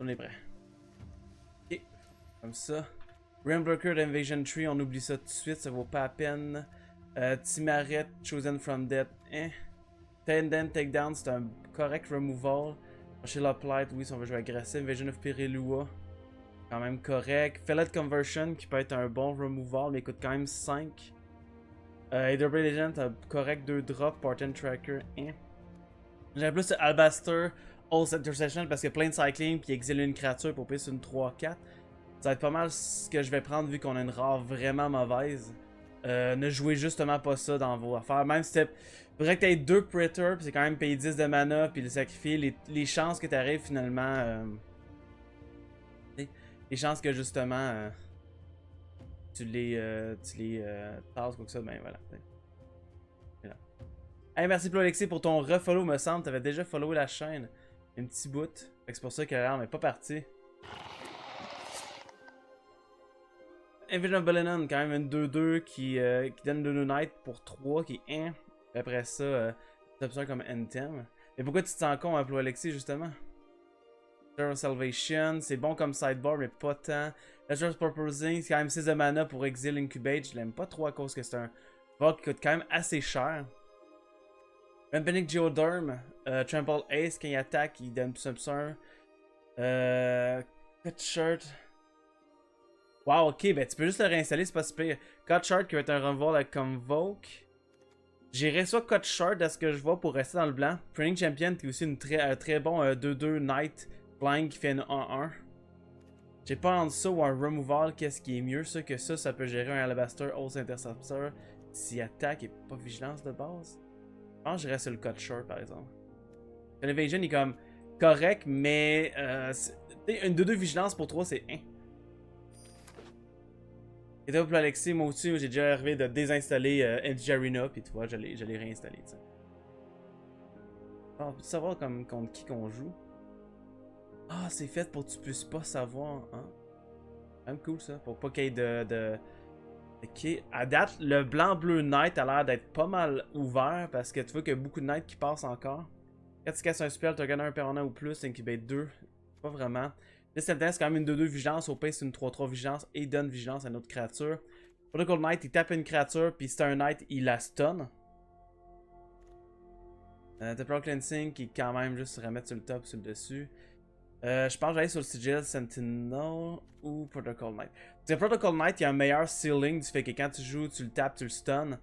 On est prêt. Ok. Comme ça. Ramblocker d'Invasion Tree, on oublie ça tout de suite, ça vaut pas la peine. Timaret, Chosen from Death, hein. Tendent Takedown, c'est un correct removal. Shield of Light, oui, si on veut jouer agressif. Invasion of Pirilua, quand même correct. Fellet Conversion, qui peut être un bon removal, mais il coûte quand même 5. Etherblade Legend, un correct 2 drops. Part-End Tracker, hein. J'aime plus Albaster, All Intercession, parce que plein de cycling, puis exile une créature pour payer sur une 3-4. Ça va être pas mal ce que je vais prendre vu qu'on a une rare vraiment mauvaise. Ne jouez justement pas ça dans vos affaires. Même si c'était. Faudrait que tu aies 2 Predators, puis c'est quand même payer 10 de mana, puis le sacrifier. Les chances que tu arrives finalement. Les chances que justement. Tu les tasses, quoi que ça, ben voilà. Voilà. Hey, merci Alexis pour ton refollow, me semble. T'avais déjà followé la chaîne. Un petit bout. Fait que c'est pour ça que l'arme est pas partie. Invasion of Belenon, quand même une 2-2 qui donne 2 Knight pour 3, qui est 1. Après ça, c'est option comme Anthem. Mais pourquoi tu te sens con, Plo Alexis, justement? Zero Salvation, c'est bon comme sidebar, mais pas tant. Nature's Purposing, c'est quand même 6 de mana pour Exile Incubate. Je l'aime pas trop à cause que c'est un bug qui coûte quand même assez cher. Rampanic Geoderm, Trample Ace, quand il attaque, il donne plus option. Cut Shirt. Wow, ok, ben tu peux juste le réinstaller, c'est pas si pire. Cut Short qui va être un revolve avec Convoke. J'irai soit Cut Short à ce que je vois pour rester dans le blanc. Training Champion qui est aussi un très bon 2-2 Knight Flying qui fait une 1-1. J'ai pas entre ça ou un Removal, qu'est-ce qui est mieux ça que ça peut gérer un Alabaster Host Interceptor s'il attaque et pas vigilance de base. Je pense que j'irais sur le Cut Short par exemple. L'Evasion est comme correct, mais une 2-2 vigilance pour 3 c'est 1. Et toi, pour Alexis, moi aussi, j'ai déjà arrivé de désinstaller MTG Arena, puis tu vois, je l'ai réinstallé, tu sais. Ah, peux-tu savoir contre qui qu'on joue? Ah, c'est fait pour que tu puisses pas savoir, hein? C'est quand même cool, ça, pour pas qu'il y ait de... Ok, à date, le blanc-bleu Knight a l'air d'être pas mal ouvert, parce que tu vois qu'il y a beaucoup de Knights qui passent encore. Quand tu casses un spell, tu as gagné un permanent ou plus, incubate 2. Pas vraiment. Là, c'est quand même une 2-2 vigilance, au pire c'est une 3-3 vigilance et donne vigilance à une autre créature. Protocol Knight, il tape une créature, puis si c'est un Knight, il la stun. Temporal Cleansing qui est quand même juste se remettre sur le top, sur le dessus. Je pense que j'allais sur le Sigil, Sentinel ou Protocol Knight. Parce que Protocol Knight, il y a un meilleur ceiling du fait que quand tu joues, tu le tapes, tu le stun.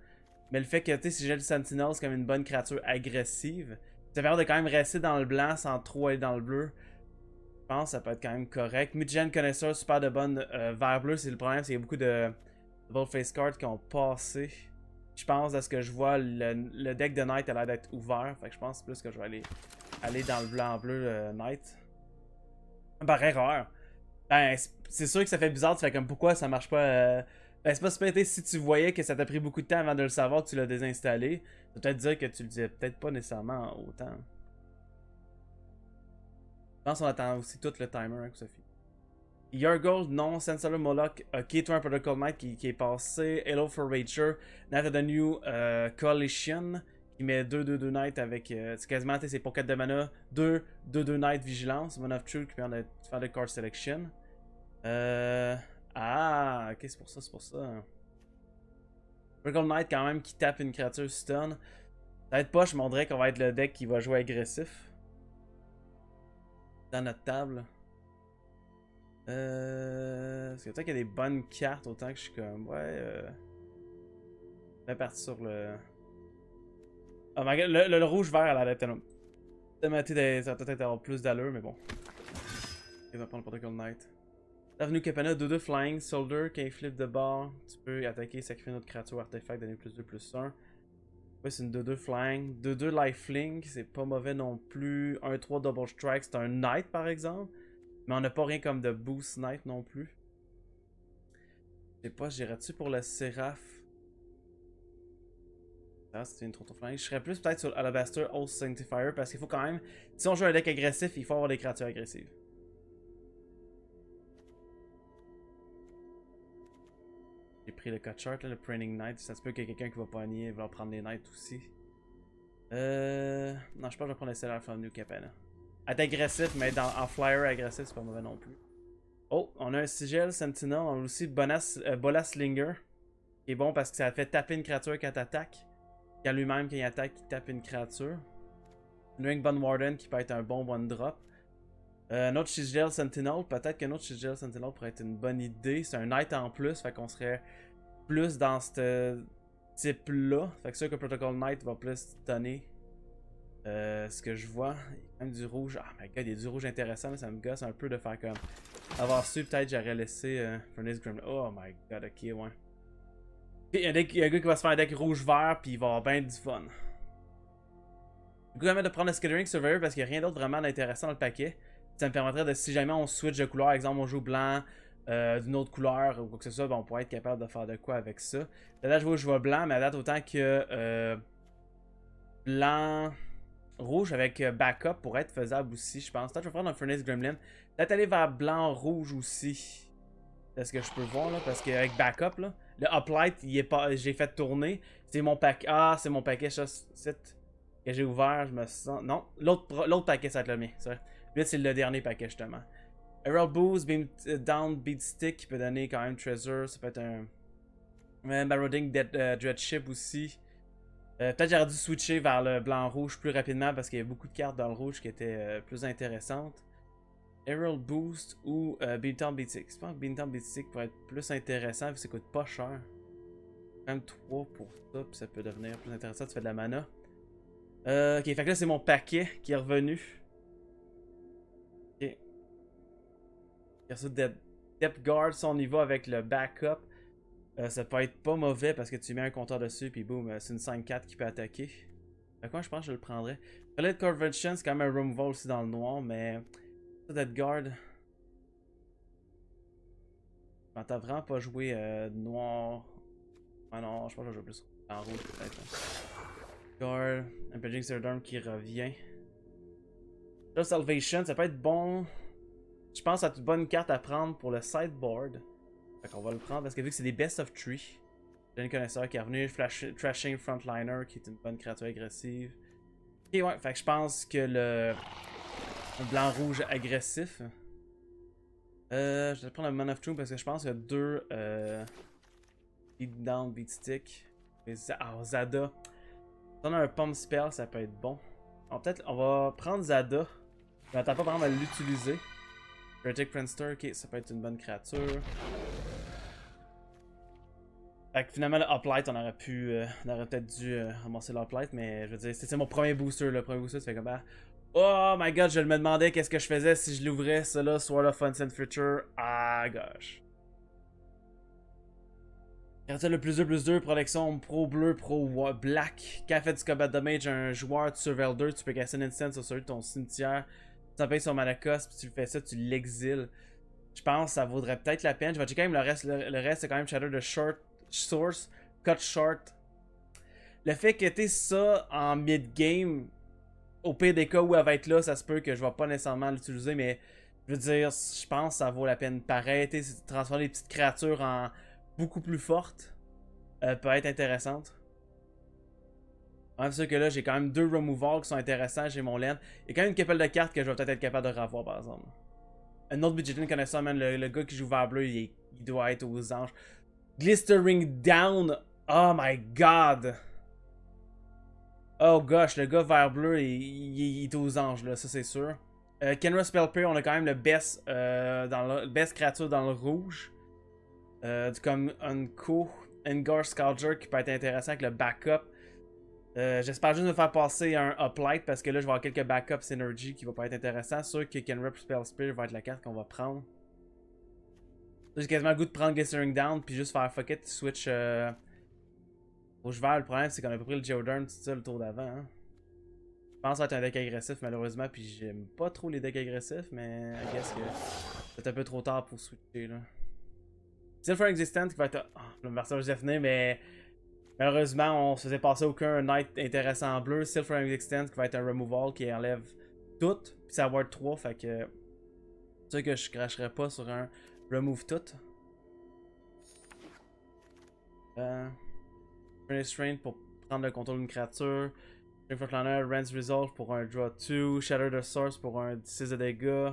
Mais le fait que tu sais, Sigil Sentinel, c'est comme une bonne créature agressive. Ça permet de quand même rester dans le blanc sans trop aller dans le bleu. Je pense que ça peut être quand même correct. Mid-gen connaisseur, super de bonne vert bleu. C'est le problème, c'est qu'il y a beaucoup de Face cards qui ont passé. Je pense, à ce que je vois, le deck de Knight a l'air d'être ouvert. Fait que je pense plus que je vais aller dans le blanc-bleu Knight. Par erreur. Ben, c'est sûr que ça fait bizarre. Tu fais comme pourquoi ça marche pas. Ben, c'est pas super. Si tu voyais que ça t'a pris beaucoup de temps avant de le savoir que tu l'as désinstallé, ça peut peut-être dire que tu le disais peut-être pas nécessairement autant. Je pense qu'on attend aussi tout le timer avec Sophie. Your Gold, non. Sensor Moloch, ok. Toi, un Protocol Knight qui est passé. Hello for Rager. Night of the New Coalition qui met 2-2-2 Knight avec. C'est quasiment, c'est pour 4 de mana. 2-2-2 Knight Vigilance. One of Truth qui permet de faire de card selection. Ah, ok, c'est pour ça, c'est pour ça. Protocol Knight quand même qui tape une créature stun. Ça va être poche, mais on dirait qu'on va être le deck qui va jouer agressif. Dans notre table. Parce que peut-être qu'il y a des bonnes cartes, autant que je suis comme. Ouais. Je vais partir sur le. Oh my god, le rouge-vert a l'air d'être tellement. Ça va peut-être avoir plus d'allure, mais bon. Il va prendre le Protocol Knight. Avenue Capana, 2-2 Flying, Soldier, quand il flip de bord, tu peux attaquer, sacrifier notre créature artefact, donner plus 2, plus 1. Ouais, c'est une 2-2 Flying. 2-2 Lifelink, c'est pas mauvais non plus. 1-3 Double Strike, c'est un Knight par exemple. Mais on n'a pas rien comme de Boost Knight non plus. Je sais pas, j'irais-tu pour le Seraph? Ah, c'était une trop flying. Je serais plus peut-être sur Alabaster Host Sanctifier parce qu'il faut quand même. Si on joue un deck agressif, il faut avoir des créatures agressives. J'ai pris le cut chart, là, le Praining Knight. Ça se peut qu'il y ait quelqu'un qui va pogner, va prendre les Knights aussi. Non, je pense que je vais prendre le Stellar from New Capella. Être agressif, mais être en flyer agressif, c'est pas mauvais non plus. Oh, on a un Sigil Sentinel, on a aussi Bola Slinger. Qui est bon parce que ça fait taper une créature quand t'attaques. Quand lui-même, quand il attaque, il tape une créature. Ring Bond Warden qui peut être un bon one drop. Un autre Sigil Sentinel, peut-être qu'un autre Sigil Sentinel pourrait être une bonne idée. C'est un Knight en plus, fait qu'on serait plus dans ce type-là. Fait que sûr que Protocol Knight va plus donner ce que je vois. Il y a quand même du rouge. Ah my god, il y a du rouge intéressant, mais ça me gosse un peu de faire comme. Avoir su, peut-être j'aurais laissé Furnace Gremlin. Oh my god, ok, ouais. Il y a un gars qui va se faire un deck rouge-vert, puis il va avoir bien du fun. Du coup, je vais de prendre le Skittering Surveyor parce qu'il n'y a rien d'autre vraiment d'intéressant dans le paquet. Ça me permettrait de, si jamais on switch de couleur, exemple on joue blanc d'une autre couleur ou quoi que ce soit, ben, on pourrait être capable de faire de quoi avec ça. Là, je vois blanc, mais à date, autant que blanc, rouge avec backup pourrait être faisable aussi, je pense. Peut-être que je vais prendre un Furnace Gremlin. Peut-être aller vers blanc-rouge aussi. C'est ce que je peux voir, là, parce qu'avec backup, là, le uplight, il est pas, j'ai fait tourner. C'est mon paquet. Ah, c'est mon paquet, ça, que j'ai ouvert, je me sens. Non, l'autre paquet, ça va être le mien. Lui, c'est le dernier paquet, justement. Herald Boost, Beam Down, Beat Stick, qui peut donner quand même Treasure. Ça peut être un. Marauding Dreadship aussi. Peut-être j'aurais dû switcher vers le blanc-rouge plus rapidement parce qu'il y a beaucoup de cartes dans le rouge qui étaient plus intéressantes. Herald Boost ou Beantown Beat Stick. Je pense que Beantown Beat Stick pourrait être plus intéressant vu que ça coûte pas cher. Même 3 pour ça, puis ça peut devenir plus intéressant. Tu fais de la mana. Ok, fait que là c'est mon paquet qui est revenu. Ok. Depth Guard, si on y va avec le backup, ça peut être pas mauvais parce que tu mets un compteur dessus, puis boum, c'est une 5-4 qui peut attaquer. Fait quoi, je pense que je le prendrais. Relate Convention, c'est quand même un removal aussi dans le noir, mais. Depth Guard. Je m'entends vraiment pas jouer noir. Ah non, je pense que je vais jouer plus en rouge peut-être. Guard, Impaging Serdurm qui revient. Là, Salvation, ça peut être bon. Je pense à une bonne carte à prendre pour le sideboard. Fait qu'on va le prendre parce que vu que c'est des best of tree. J'ai un connaisseur qui est revenu, Trashing Frontliner qui est une bonne créature agressive. Ok, ouais, fait que je pense que le blanc-rouge agressif. Je vais prendre le Man of Truth parce que je pense qu'il y a deux Beat Down, Beat Stick. Zada. Si on a un Pump Spell, ça peut être bon. Alors peut-être on va prendre Zada. Je m'attends pas vraiment à l'utiliser. Critic Prinster, ok, ça peut être une bonne créature. Fait que finalement, le Uplight, on aurait peut-être dû ramasser l'Uplight, mais je veux dire, c'est mon premier booster. Le premier booster, tu fais comme bah, oh my god, je me demandais qu'est-ce que je faisais si je l'ouvrais, ça là, Sword of Unsent Future. Ah gosh. Créature le +2/+2, protection pro bleu, pro black. Quand fait du combat damage, un joueur de Surveil 2, tu peux casser un instant sur celui de ton cimetière. Tu payes son mana cost, puis tu fais ça, tu l'exiles. Je pense que ça vaudrait peut-être la peine. Je vais checker quand même le reste. Le reste, c'est quand même Shatter de Short Source, Cut Short. Le fait que tu ça en mid-game, au pire des cas où elle va être là, ça se peut que je vais pas nécessairement l'utiliser, mais je veux dire, je pense que ça vaut la peine pareil. Transformer les petites créatures en beaucoup plus fortes peut être intéressante. Même sûr que là, j'ai quand même deux removals qui sont intéressants. J'ai mon land. Il y a quand même une couple de cartes que je vais peut-être être capable de revoir, par exemple. Un autre Budgetin connaisseur, man, le gars qui joue vert bleu, il doit être aux anges. Glistering Down. Oh my god. Oh gosh, le gars vert bleu, il est aux anges, là, ça c'est sûr. Kenra Spellpear, on a quand même le best, best créature dans le rouge. Comme Unco, Engar Scourger qui peut être intéressant avec le backup. J'espère juste me faire passer un Uplight parce que là je vais avoir quelques backups Synergy qui va pas être intéressant. Sûr que Kenra Spellpear va être la carte qu'on va prendre. J'ai quasiment le goût de prendre Glistering Down puis juste faire fuck it, switch rouge vert. Le problème c'est qu'on a pas pris le Geoderm tout ça le tour d'avant. Hein. Je pense que ça va être un deck agressif malheureusement puis j'aime pas trop les decks agressifs mais I guess que c'est un peu trop tard pour switcher là. Silver Existent qui va être le version Zephyr mais malheureusement on se faisait passer aucun Knight intéressant en bleu. Silver Existent qui va être un removal qui enlève tout puis ça va être 3 fait que c'est sûr que je cracherais pas sur un remove tout. Furnace Strain pour prendre le contrôle d'une créature. Frontliner, Rance Resolve pour un draw 2, Shatter the Source pour un 6 de dégâts.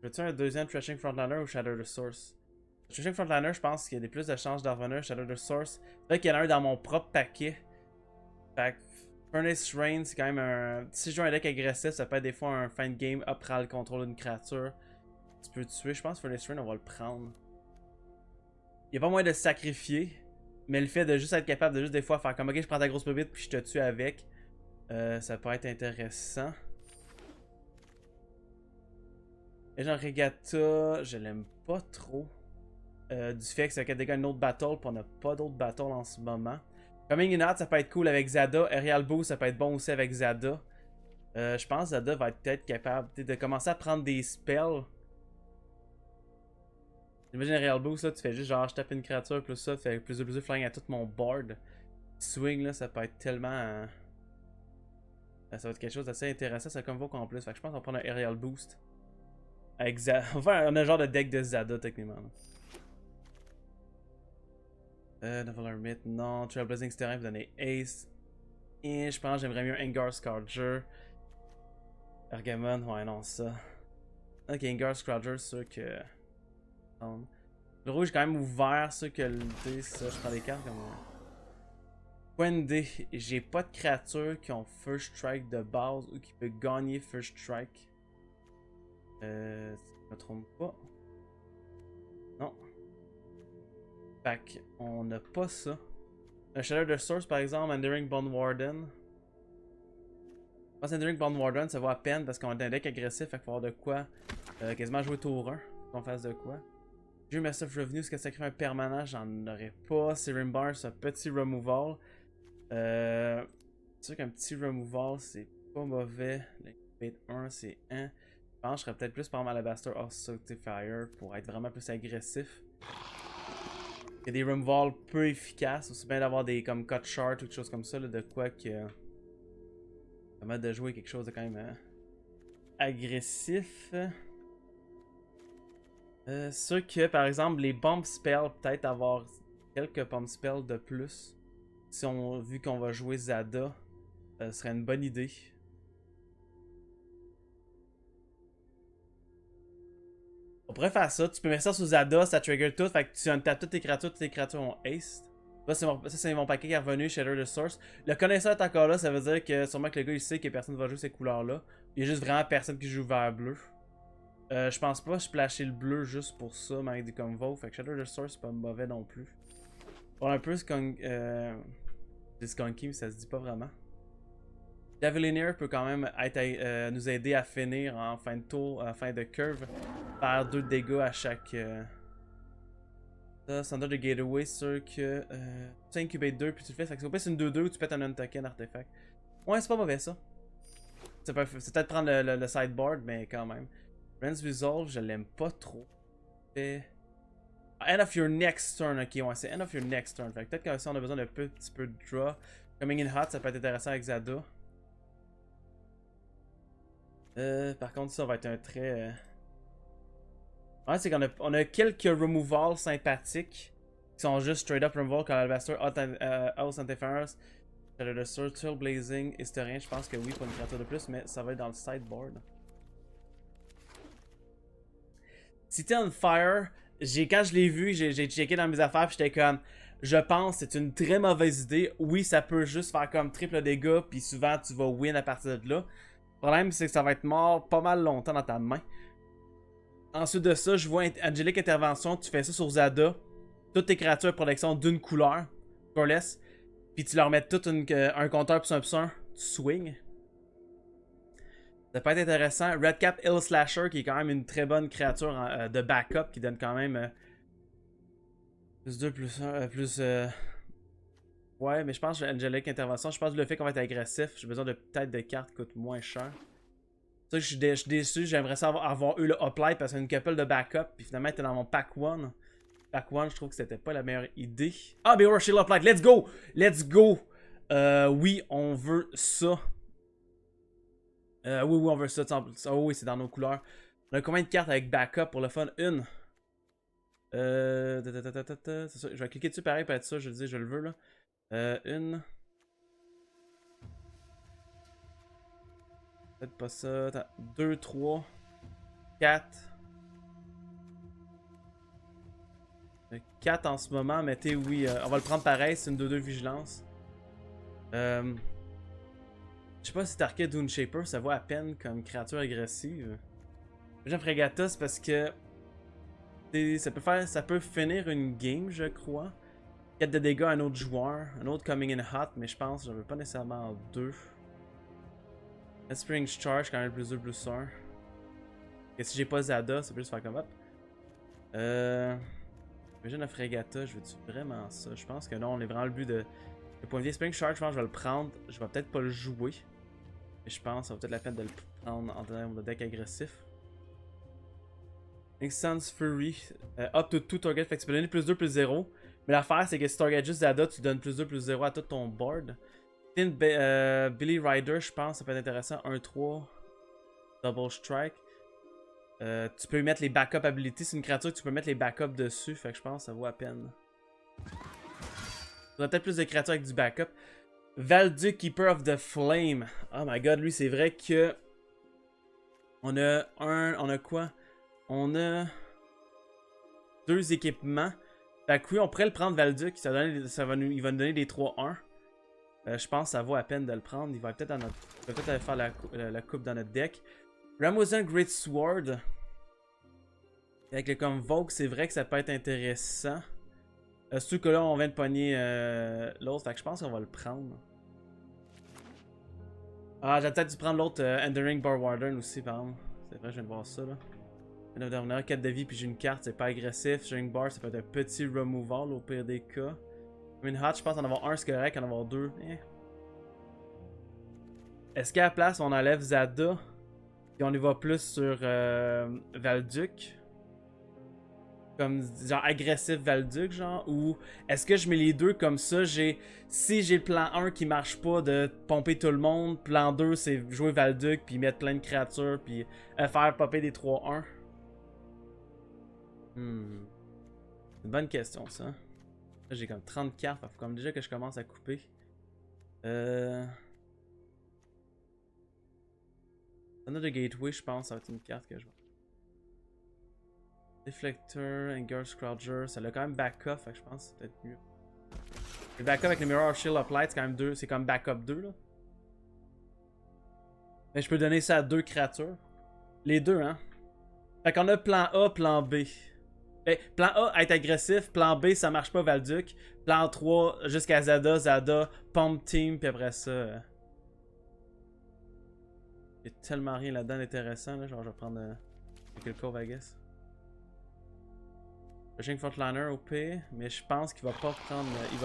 Veux-tu un deuxième Threshing Frontliner ou Shatter the Source? Threshing Frontliner, je pense qu'il y a des plus de chances d'en revenir. Shatter the Source. C'est vrai qu'il y en a un dans mon propre paquet. Fait que Furnace Rain, c'est quand même un. Si je joue un deck agressif, ça peut être des fois un fin de game, up prend le contrôle d'une créature. Tu peux tuer. Je pense que Furnace Rain, on va le prendre. Il n'y a pas moyen de se sacrifier. Mais le fait de juste être capable de juste des fois faire comme ok, je prends ta grosse bobite puis je te tue avec, ça peut être intéressant. Et genre Regatta, je l'aime pas trop. Du fait que ça fait déjà une autre battle, puis on n'a pas d'autres battles en ce moment. Coming in Hot, ça peut être cool avec Zada. Aerial Boost, ça peut être bon aussi avec Zada. Je pense que Zada va être peut-être capable de commencer à prendre des spells. Imagine Aerial Boost, là, tu fais juste genre je tape une créature, plus ça, tu fais plus de flying à tout mon board. Swing, là, ça peut être tellement. Ça va être quelque chose d'assez intéressant, ça convoque en plus. Fait que je pense qu'on va prendre un Aerial Boost. Avec Zada. Enfin, on a un genre de deck de Zada, techniquement. Novel Hermit, non. Trailblazing Terrain pour donner Ace. Et je pense que j'aimerais mieux Engar Scourger. Argamon, ouais, non, ça. Ok, Engar Scourger, sûr que. Le rouge est quand même ouvert, sûr que le dé, ça. Je prends des cartes comme. Point de dé, j'ai pas de créatures qui ont First Strike de base ou qui peut gagner First Strike. Si je me trompe pas. Non. Fait qu'on n'a pas ça. Un Shatter the Source par exemple, Enduring Bone Warden. Je pense Enduring Bone Warden ça vaut à peine parce qu'on a un deck agressif, fait qu'il faut avoir de quoi quasiment jouer tour 1 qu'on fasse de quoi. J'ai eu Massive Revenue, est-ce que ça crée un permanent? J'en aurais pas. Serum Bar, c'est un petit removal. C'est sûr qu'un petit removal c'est pas mauvais. L'incubate 1 c'est 1. Je pense que je serais peut-être plus par Alabaster Fire pour être vraiment plus agressif. Il y a des removals peu efficaces, aussi bien d'avoir des comme cut short ou quelque chose comme ça, là, de quoi que. Permettre de jouer quelque chose de quand même agressif. Sûr que par exemple les bomb spells, peut-être avoir quelques bomb spells de plus. Si on vu qu'on va jouer Zada, serait une bonne idée. On pourrait faire ça, tu peux mettre ça sur Zada, ça trigger tout, fait que tu untapes toutes tes créatures ont haste. Ça c'est mon paquet qui est revenu, Shatter the Source. Le connaisseur est encore là, ça veut dire que sûrement que le gars il sait que personne va jouer ces couleurs là. Il y a juste vraiment personne qui joue vert bleu. Je pense pas splasher le bleu juste pour ça, mais avec des convos. Fait que Shatter the Source c'est pas mauvais non plus. On a un peu Skunky, mais ça se dit pas vraiment. Javelineer peut quand même être, nous aider à finir en fin de tour, en fin de curve, faire 2 dégâts à chaque. Standard de Gateway, sûr que. Tu incubate 2 puis tu le fais. Fait que c'est une 2-2 où tu pètes un untoken artefact. Ouais, c'est pas mauvais ça. C'est peut-être prendre le sideboard, mais quand même. Rance Resolve, je l'aime pas trop. End of your next turn, ok, ouais, c'est end of your next turn. Fait que peut-être que si on a besoin d'un petit peu de draw. Coming in hot, ça peut être intéressant avec Zada. Par contre, ça va être un très. Ouais, c'est qu'on a quelques removals sympathiques qui sont juste straight up removal comme Alabaster, House Antiferous, Shadow the Sur, Trailblazing, Historien. Je pense que oui pour une créature de plus, mais ça va être dans le sideboard. City on Fire, quand je l'ai vu, j'ai checké dans mes affaires, puis j'étais comme. Je pense que c'est une très mauvaise idée. Oui, ça peut juste faire comme triple dégâts, puis souvent tu vas win à partir de là. Le problème, c'est que ça va être mort pas mal longtemps dans ta main. Ensuite de ça, je vois Angelic Intervention, tu fais ça sur Zada. Toutes tes créatures de protection d'une couleur, colorless. Puis tu leur mets tout un compteur plus 1/1, tu swing. Ça peut être intéressant. Redcap Hill Slasher, qui est quand même une très bonne créature de backup, qui donne quand même plus 2, plus 1, plus. Ouais, mais je pense que Angelic Intervention, je pense que le fait qu'on va être agressif, j'ai besoin de peut-être de cartes qui coûtent moins cher. Ça, je suis déçu, j'aimerais ça avoir eu le uplight parce qu'il y a une couple de backup, puis finalement, était dans mon pack 1. Pack 1, je trouve que c'était pas la meilleure idée. Ah, mais Rush Uplight, let's go! Let's go! Oui, on veut ça. Oui, on veut ça. Oh, oui, c'est dans nos couleurs. On a combien de cartes avec backup pour le fun? Une. C'est ça, je vais cliquer dessus pareil pour être sûr, je le dis, je le veux là. Une. Peut-être pas ça. 2, 3, 4. 4 en ce moment, mais t'es oui. On va le prendre pareil, c'est une 2-2 vigilance. Je sais pas si Tarket Dune Shaper, ça vaut à peine comme créature agressive. J'aime Fregatos parce que ça peut finir une game, je crois. 4 de dégâts à un autre joueur, un autre Coming in Hot, mais je pense que j'en veux pas nécessairement en 2. Spring Charge, quand même plus 2, plus 1. Et si j'ai pas Zada, ça peut juste faire comme up. Imagine la Fregata, je veux-tu vraiment ça? Je pense que non, on est vraiment le but de. Le point de vie Spring Charge, je pense que je vais le prendre. Je vais peut-être pas le jouer. Mais je pense que ça vaut peut-être la peine de le prendre en termes de deck agressif. Instance Fury. Up to 2 target, fait que tu peux donner plus 2, plus 0. Mais l'affaire, c'est que si tu target juste Zada, tu donnes plus 2, plus 0 à tout ton board. Billy Rider, je pense, ça peut être intéressant. 1-3. Double Strike. Tu peux mettre les backup abilities. C'est une créature que tu peux mettre les backups dessus. Fait que je pense que ça vaut à peine. Il y a peut-être plus de créatures avec du backup. Valduc, Keeper of the Flame. Oh my god, lui, c'est vrai que. On a quoi? On a 2 équipements. Fait que oui, on pourrait le prendre, Valduc. Il va nous donner des 3-1. Je pense que ça vaut à peine de le prendre. Il va peut-être aller faire la coupe dans notre deck. Ramazan Great Sword. Avec le Convoke, c'est vrai que ça peut être intéressant. Surtout que là, on vient de pogner l'autre. Fait que je pense qu'on va le prendre. Ah, j'ai peut-être dû prendre l'autre Enduring Bar Warden aussi, par exemple. C'est vrai, je viens de voir ça là. On a 4 de vie, puis j'ai une carte, c'est pas agressif. Enduring Bar, ça peut être un petit removal au pire des cas. Une hot, je pense en avoir un, c'est correct, en avoir 2. Est-ce qu'à la place, on enlève Zada, puis on y va plus sur Valduc? Comme genre agressif Valduc, genre, ou est-ce que je mets les deux comme ça? Si j'ai le plan 1 qui marche pas de pomper tout le monde, plan 2 c'est jouer Valduc puis mettre plein de créatures puis faire popper des 3-1. C'est une bonne question ça. Là j'ai comme 30 cartes, il faut comme déjà que je commence à couper. Another Gateway, je pense, ça va être une carte que je vais. Deflector, Anger Scrouger, ça l'a quand même backup, fait que je pense que c'est peut-être mieux. Le backup avec le Mirror of Shield of Light, c'est quand même 2, c'est comme backup 2 là. Mais je peux donner ça à 2 créatures. Les deux, hein. Fait qu'on a plan A, plan B. Plan A, être agressif. Plan B, ça marche pas, Valduc. Plan 3, jusqu'à Zada, Pump Team, puis après ça. Il y a tellement rien là-dedans d'intéressant, là. Genre, je vais prendre quelques Cove, I guess. Pushing Frontliner OP, mais je pense qu'il va pas prendre. Il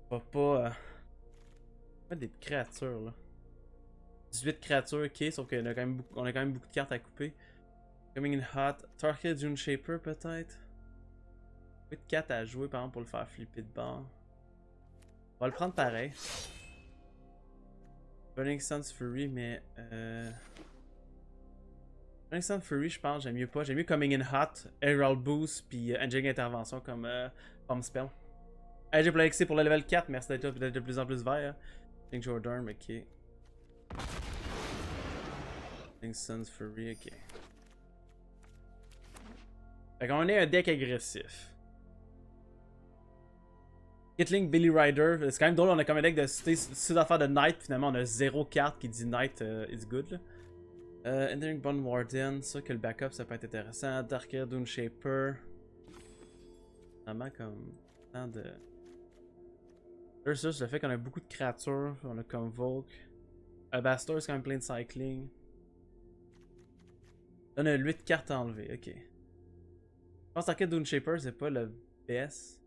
va pas. Mettre des créatures là. 18 créatures, ok, sauf qu'on a quand même beaucoup de cartes à couper. Coming in Hot. Target Dune Shaper peut-être. 8 4 à jouer par exemple pour le faire flipper de bord. On va le prendre pareil. Burning Sun's Fury, mais. Burning Sun's Fury, je pense, j'aime mieux pas. J'aime mieux Coming in Hot, Herald Boost, puis Angelic Intervention comme Bomb Spell. J'ai play pour le level 4, merci d'être là, peut-être de plus en plus vert. Think Jordan, ok. Burning Sun's Fury, ok. Fait qu'on est un deck agressif. Gatling Billy Rider, c'est quand même drôle, on a comme un deck de cité d'affaires de Knight, finalement on a 0 carte qui dit Knight is good là. Entering Bond Warden, ça que le backup ça peut être intéressant. Darker Dune Shaper. Vraiment comme tant de. Versus le fait qu'on a beaucoup de créatures, on a Convoke. Bastor c'est quand même plein de cycling. Là on a 8 cartes à enlever, ok. Je pense que Darker Dune Shaper c'est pas le best.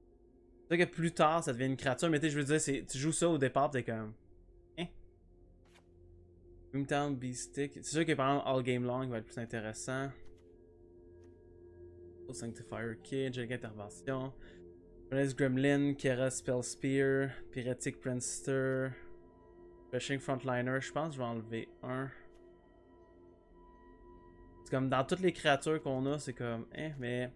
C'est sûr que plus tard ça devient une créature, mais je veux dire, tu joues ça au départ, t'es comme. Boomtown Beastick. C'est sûr que par exemple All Game Long va être plus intéressant. Sanctifier Kid, Angelic Intervention. Furnace Gremlin, Kera Spell Spear, Pyretic Prinster, Rushing Frontliner. Je pense que je vais enlever un. C'est comme dans toutes les créatures qu'on a, c'est comme. Mais.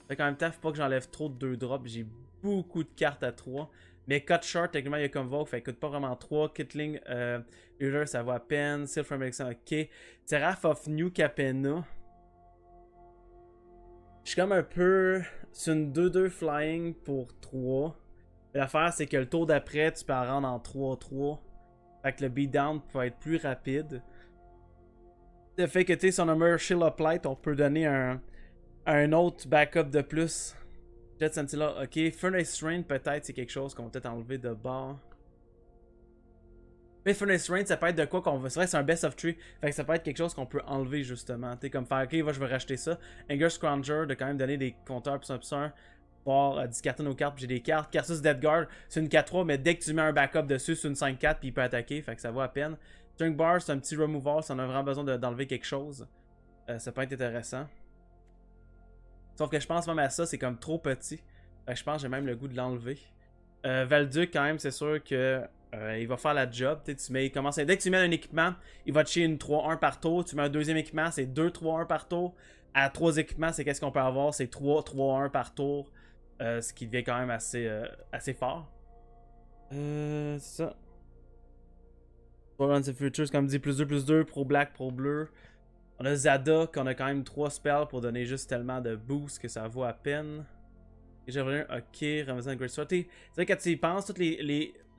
Fait qu'en même temps, faut pas que j'enlève trop de 2 drops. J'ai beaucoup de cartes à 3. Mais Cut Short, techniquement, il y a Convoke, fait qu'il coûte pas vraiment 3. Kittling, Uller, ça va à peine. Seal from Alexander, ok. Seraph of New Capenna. Je suis comme un peu. C'est une 2-2 flying pour 3. L'affaire, c'est que le tour d'après, tu peux en rendre en 3-3. Fait que le beatdown peut être plus rapide. Le fait que tu sais, son number Shield of Light, on peut donner un autre backup de plus. Jet Sentinel, ok. Furnace Rain, peut-être, c'est quelque chose qu'on va peut-être enlever de bord. Mais Furnace Rain, ça peut être de quoi qu'on veut. C'est vrai que c'est un best of tree. Fait que ça peut être quelque chose qu'on peut enlever justement. T'sais, comme faire, ok, je vais racheter ça. Anger Scrounger, de quand même donner des compteurs plus 1. Voir 10 cartons aux cartes, puis j'ai des cartes. Carsus Deadguard, c'est une 4-3, mais dès que tu mets un backup dessus, c'est une 5-4, puis il peut attaquer. Fait que ça vaut à peine. String Bar, c'est un petit removal, si on a vraiment besoin d'enlever quelque chose. Ça peut être intéressant. Sauf que je pense même à ça, c'est comme trop petit. Fait que je pense que j'ai même le goût de l'enlever. Valduc, quand même, c'est sûr que il va faire la job. Dès que tu mets un équipement, il va te chier une 3-1 par tour. Tu mets un deuxième équipement, c'est 2-3-1 par tour. À 3 équipements, c'est qu'est-ce qu'on peut avoir? C'est 3-3-1 par tour. Ce qui devient quand même assez fort. C'est ça. Runs the Futures, comme dit, +2/+2, pro black, pro bleu. On a Zada, qu'on a quand même 3 spells pour donner juste tellement de boost que ça vaut à peine. Et j'ai revenu, ok, Ramazan Great Sword. C'est vrai que quand tu y penses,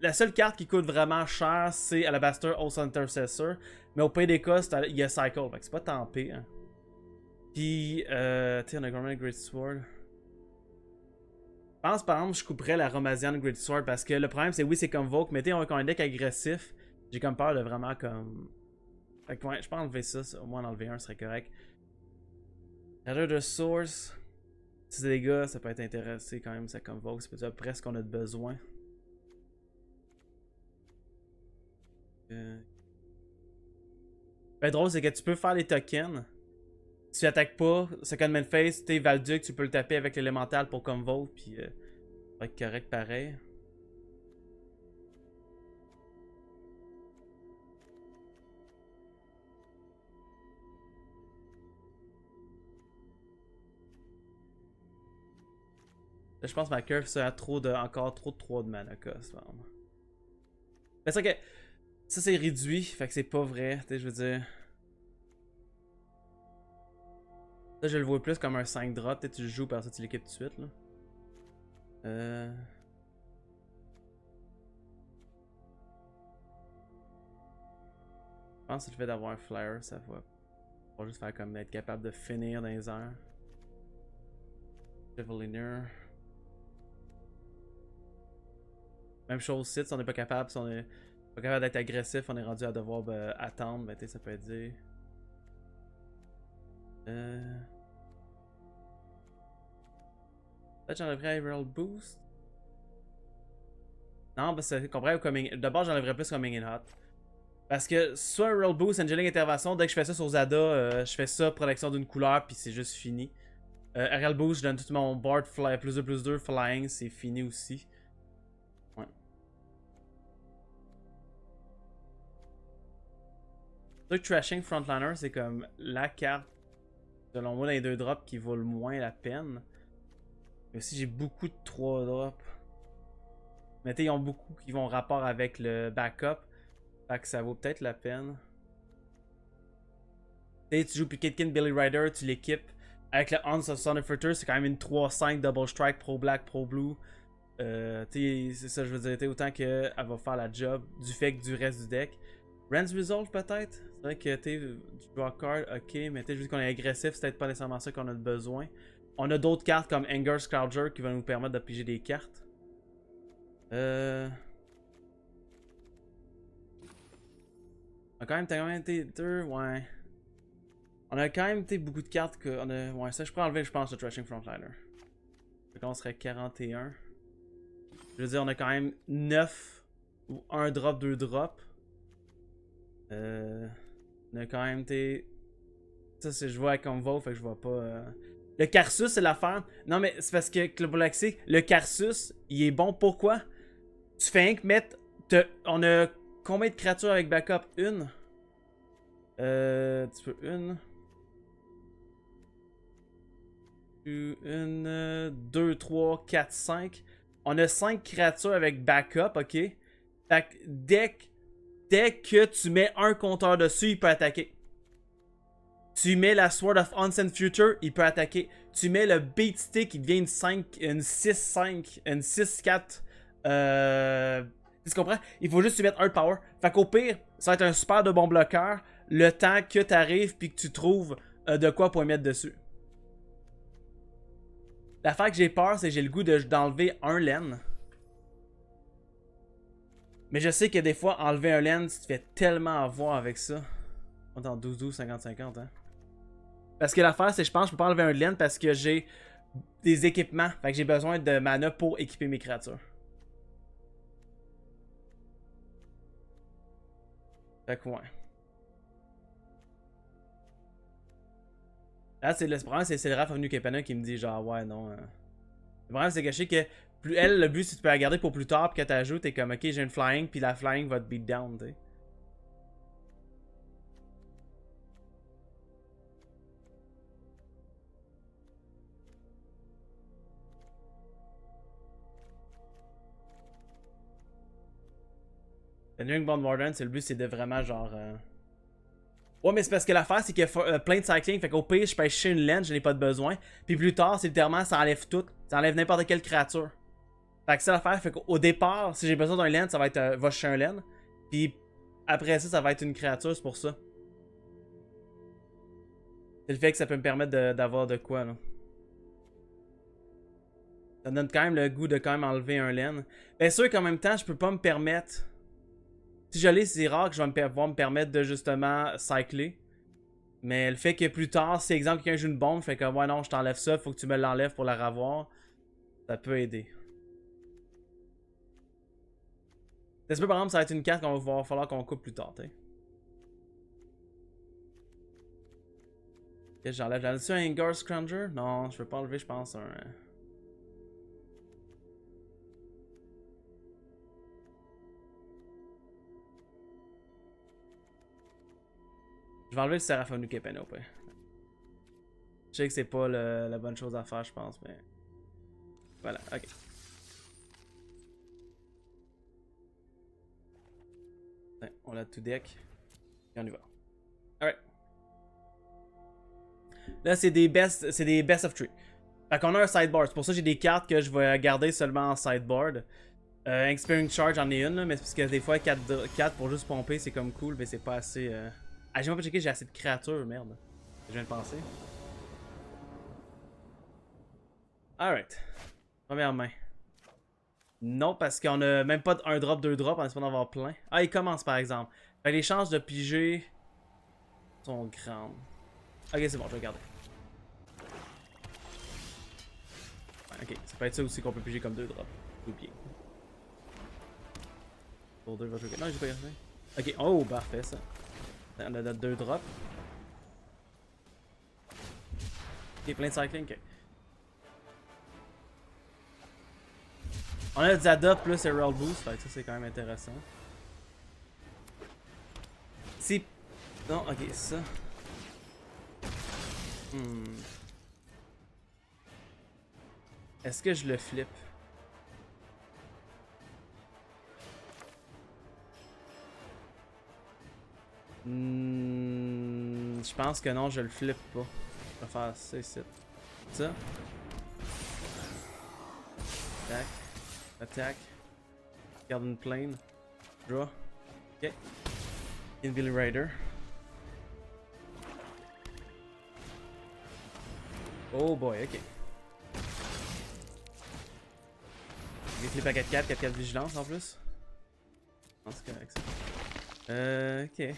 la seule carte qui coûte vraiment cher, c'est Alabaster Oath Intercessor. Mais au pays des cas, il y a Cycle, fait que c'est pas tant pire. Hein. Puis, tu sais, on a Ramazan Great Sword. Je pense, par exemple, je couperais la Ramazan Great Sword parce que le problème, c'est oui, c'est Convoke, mais tu sais, on a un deck agressif. J'ai comme peur de vraiment comme. Fait que ouais, je peux enlever ça, au moins en enlever un serait correct. Shadow de Source. Si c'est des gars, ça peut être intéressant quand même, ça Convoke, c'est peut-être presque qu'on a de besoin. Le drôle, c'est que tu peux faire les tokens. Si tu attaques pas, Second Man Face, t'es Valduc, tu peux le taper avec l'élémental pour Convoke, puis ça va être correct pareil. Là, je pense que ma curve, ça a encore trop de 3 de mana cost. C'est ça que ça c'est réduit, fait que c'est pas vrai, tu sais, je veux dire. Là, je le vois plus comme un 5 drop, peut-être tu le joues, par ça tu l'équipes tout de suite. Là. Je pense que le fait d'avoir un flare, ça va juste faire comme être capable de finir dans les airs. Javeliner. Même chose si on n'est pas capable, si on est pas capable d'être agressif, on est rendu à devoir attendre, mais ça peut être dire. Peut-être j'enlèverais Emerald Boost. Non, parce que comparé au Coming. D'abord, j'enlèverais plus Coming in Hot. Parce que soit un Roll Boost, Angelic Intervention, dès que je fais ça sur Zada, je fais ça, protection d'une couleur, puis c'est juste fini. Aerial Boost, je donne tout mon board fly, +2/+2, Flying, c'est fini aussi. Ouais. Le Trashing Frontliner, c'est comme la carte, selon moi, dans les 2 drops qui vaut le moins la peine. Mais aussi, j'ai beaucoup de 3 drops. Mais tu sais, ils ont beaucoup qui vont en rapport avec le backup. Fait que ça vaut peut-être la peine. Tu joues Piketkin, Billy Rider, tu l'équipes. Avec le Hans of Thunderfutter, c'est quand même une 3-5 double strike pro black, pro blue. C'est ça, je veux dire, autant qu'elle va faire la job du fait que du reste du deck. Rand's Resolve peut-être. C'est vrai que du draw card, ok, mais je veux qu'on est agressif, c'est peut-être pas nécessairement ça qu'on a besoin. On a d'autres cartes comme Anger Scrounger qui vont nous permettre de piger des cartes. On a quand même été deux, ouais. On a quand même été beaucoup de cartes que on a. Ouais, ça je peux enlever, je pense, le Trashing Frontliner. Donc on serait 41. Je veux dire, on a quand même 9 ou 1 drop, 2 drops. On a quand même été. Ça, c'est je vois avec Convo, fait que je vois pas. Le Carsus, c'est l'affaire. Non, mais c'est parce que Clubolaxi, le Carsus, il est bon. Pourquoi? Tu fais rien que mettre. On a combien de créatures avec backup? Une. Tu peux une. Une, 2, 3, 4, 5. On a 5 créatures avec backup, ok? Fait que dès que tu mets un compteur dessus, il peut attaquer. Tu mets la Sword of Ancient Future, il peut attaquer. Tu mets le Beat Stick, il devient une 6-5, une 6-4. Tu comprends? Il faut juste lui mettre un de power. Fait qu'au pire, ça va être un super de bon bloqueur le temps que tu arrives puis que tu trouves de quoi pour mettre dessus. L'affaire que j'ai peur, c'est que j'ai le goût d'enlever un laine. Mais je sais que des fois, enlever un laine, tu te fais tellement avoir avec ça. Attends, 12-12, 50-50, hein. Parce que l'affaire, c'est que je pense que je peux pas enlever un laine parce que j'ai des équipements. Fait que j'ai besoin de mana pour équiper mes créatures. Fait que ouais. Là, le problème, c'est le Raph Avenue Kepana qui me dit genre, ouais, non. Le problème, c'est que je sais que plus elle, le but, c'est que tu peux la garder pour plus tard, puis que t'ajoutes, t'es comme, ok, j'ai une flying, puis la flying va te beat down, tu sais. Le New Bond Warden, c'est le but, c'est de vraiment genre. Ouais, mais c'est parce que l'affaire, c'est qu'il y a plein de cycling. Fait qu'au pire, je peux chercher une laine, je n'ai pas de besoin. Puis plus tard, c'est littéralement, ça enlève tout. Ça enlève n'importe quelle créature. Fait que c'est l'affaire. Fait qu'au départ, si j'ai besoin d'un laine, ça va être va chercher un laine. Puis après ça, ça va être une créature, c'est pour ça. C'est le fait que ça peut me permettre d'avoir de quoi, là. Ça donne quand même le goût de quand même enlever un laine. Bien sûr qu'en même temps, je peux pas me permettre. Si je l'ai, c'est rare que je vais pouvoir me permettre de justement cycler. Mais le fait que plus tard, si exemple quelqu'un joue une bombe, fait que ouais non, je t'enlève ça, faut que tu me l'enlèves pour la revoir, ça peut aider. Ça se peut par exemple, ça va être une carte qu'on va falloir qu'on coupe plus tard, t'sais. Ok, j'enlève. J'enlève-tu un Ingar Scrounger? Non, je veux pas enlever, je pense, un. Je vais enlever le Seraphonu Kepena au pire. Je sais que c'est pas la bonne chose à faire, je pense, mais. Voilà, ok. Ouais, on l'a tout deck. Et on y va. Alright. Là, c'est des best of three. Fait qu'on a un sideboard. C'est pour ça que j'ai des cartes que je vais garder seulement en sideboard. Experiencing Charge, j'en ai une, là, mais c'est parce que des fois, 4 pour juste pomper, c'est comme cool, mais c'est pas assez. Ah, j'ai même pas checké, j'ai assez de créatures, merde. Je viens de penser. Alright. Première main. Non, parce qu'on a même pas un drop, 2 drops, on espère en avoir plein. Ah, il commence par exemple. Fait que les chances de piger sont grandes. Ok, c'est bon, je vais garder. Ouais, ok, ça peut être ça aussi qu'on peut piger comme 2 drops. Oublié. Pour 2 va jouer. Non, j'ai pas gardé. Ok, oh, parfait ça. On a notre 2 drops. Ok, plein de cycling, ok. On a Zada plus Herald Boost, fait que ça c'est quand même intéressant. Si. Non, ok, ça. Est-ce que je le flippe? Je pense que non, je le flippe pas. Je vais faire ça ici. Ça. Attaque. Attaque. Garde une plane. Draw. Ok. Invisible Raider. Oh boy, ok. J'ai flip à 4-4, 4-4 vigilance en plus. Non, c'est correct ça. Ok.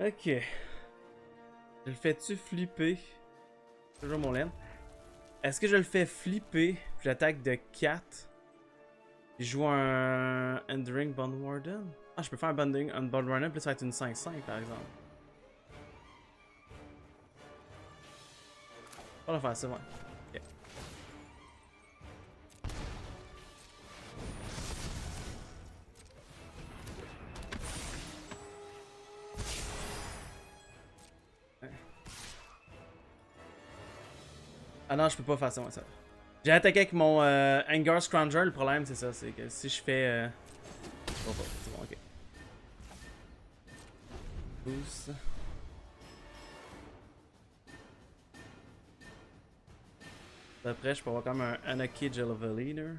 Ok. Je le fais-tu flipper? Toujours mon laine. Est-ce que je le fais flipper? Puis j'attaque de 4. Je joue un Enduring Bond Warden? Ah, je peux faire un Bond Warden, puis ça va être une 5-5 par exemple. On va faire ça, ouais. Ok. Ah non, je peux pas faire ça, moi, ça. J'ai attaqué avec mon Anger Scrounger, le problème c'est ça, c'est que si je fais... Oh, oh, c'est bon, ok. Boost. Après, je peux avoir comme un Anarchy Jellyleader.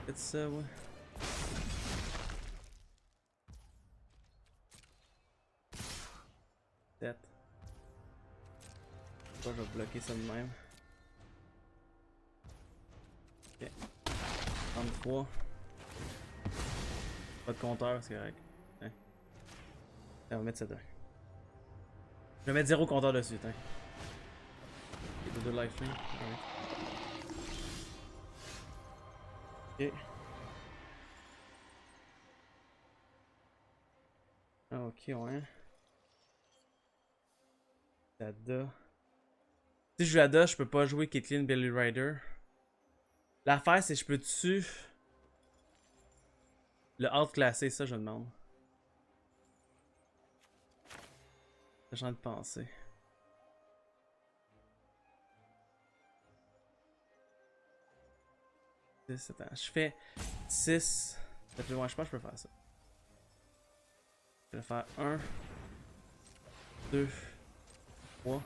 C'est ça, ouais. Peut-être. Je vais bloquer ça de même. Ok. 33. Pas de compteur, c'est correct. Hein. On va mettre ça dedans. Je vais mettre 0 compteur dessus, tiens. Il y a 2 lifelink. Ok. Ah, ok, ouais. Ada. Si je joue Ada, je peux pas jouer Caitlyn Billy Rider. L'affaire, c'est que je peux-tu le outclasser, ça, je me demande. J'ai train de penser. Attends, je fais 6. Moi, je pense que je peux faire ça. Je vais faire 1, 2, 3.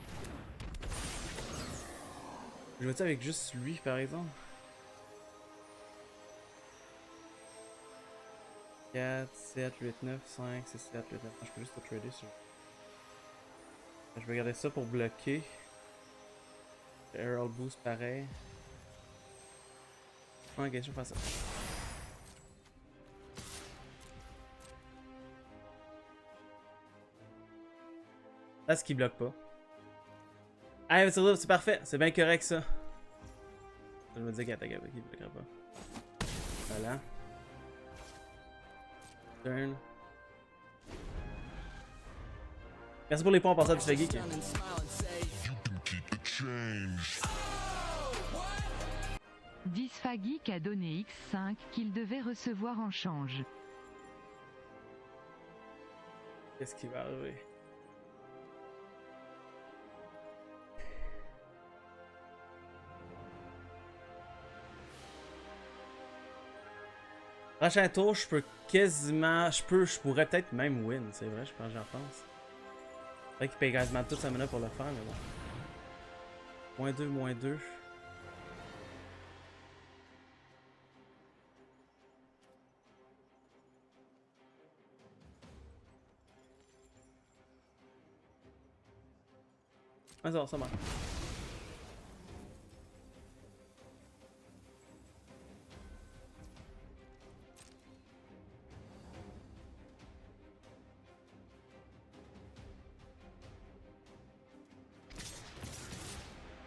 Je vais-tu avec juste lui, par exemple? 4, 7, 8, 9, 5, 6, 7, 8, 9. Je peux juste te trader sur. Je vais garder ça pour bloquer. Herald Boost pareil. Ok, je vais faire ça. Là, ce qui bloque pas. Ah, mais c'est parfait, c'est bien correct ça. Je me dis qu'il bloquera pas. Voilà. Turn. Merci pour les points en passant du Geek. Disfageek a donné X5 qu'il devait recevoir en change. Qu'est-ce qui va arriver? Prochain tour, je peux quasiment. Je pourrais peut-être même win, c'est vrai, je pense que j'en pense. C'est vrai qu'il paye quasiment toute sa mana pour le faire, mais bon. Moins 2, moins 2. Ah, ça marche.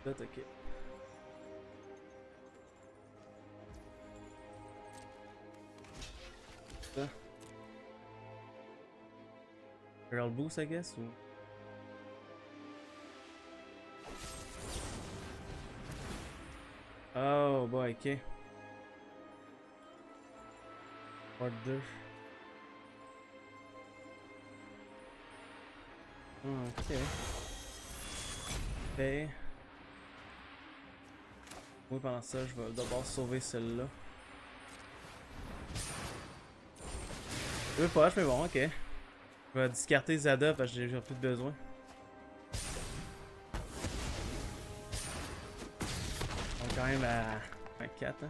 Ok. Ça. Girl boost, I guess, ou... Oh boy, ok. Ward 2. Ok. Ok. Oui, pendant ça, je vais d'abord sauver celle-là. Je veux pas, mais bon, ok. Je vais discarter Zada parce que j'ai plus de besoin. On est quand même à 4. Hein.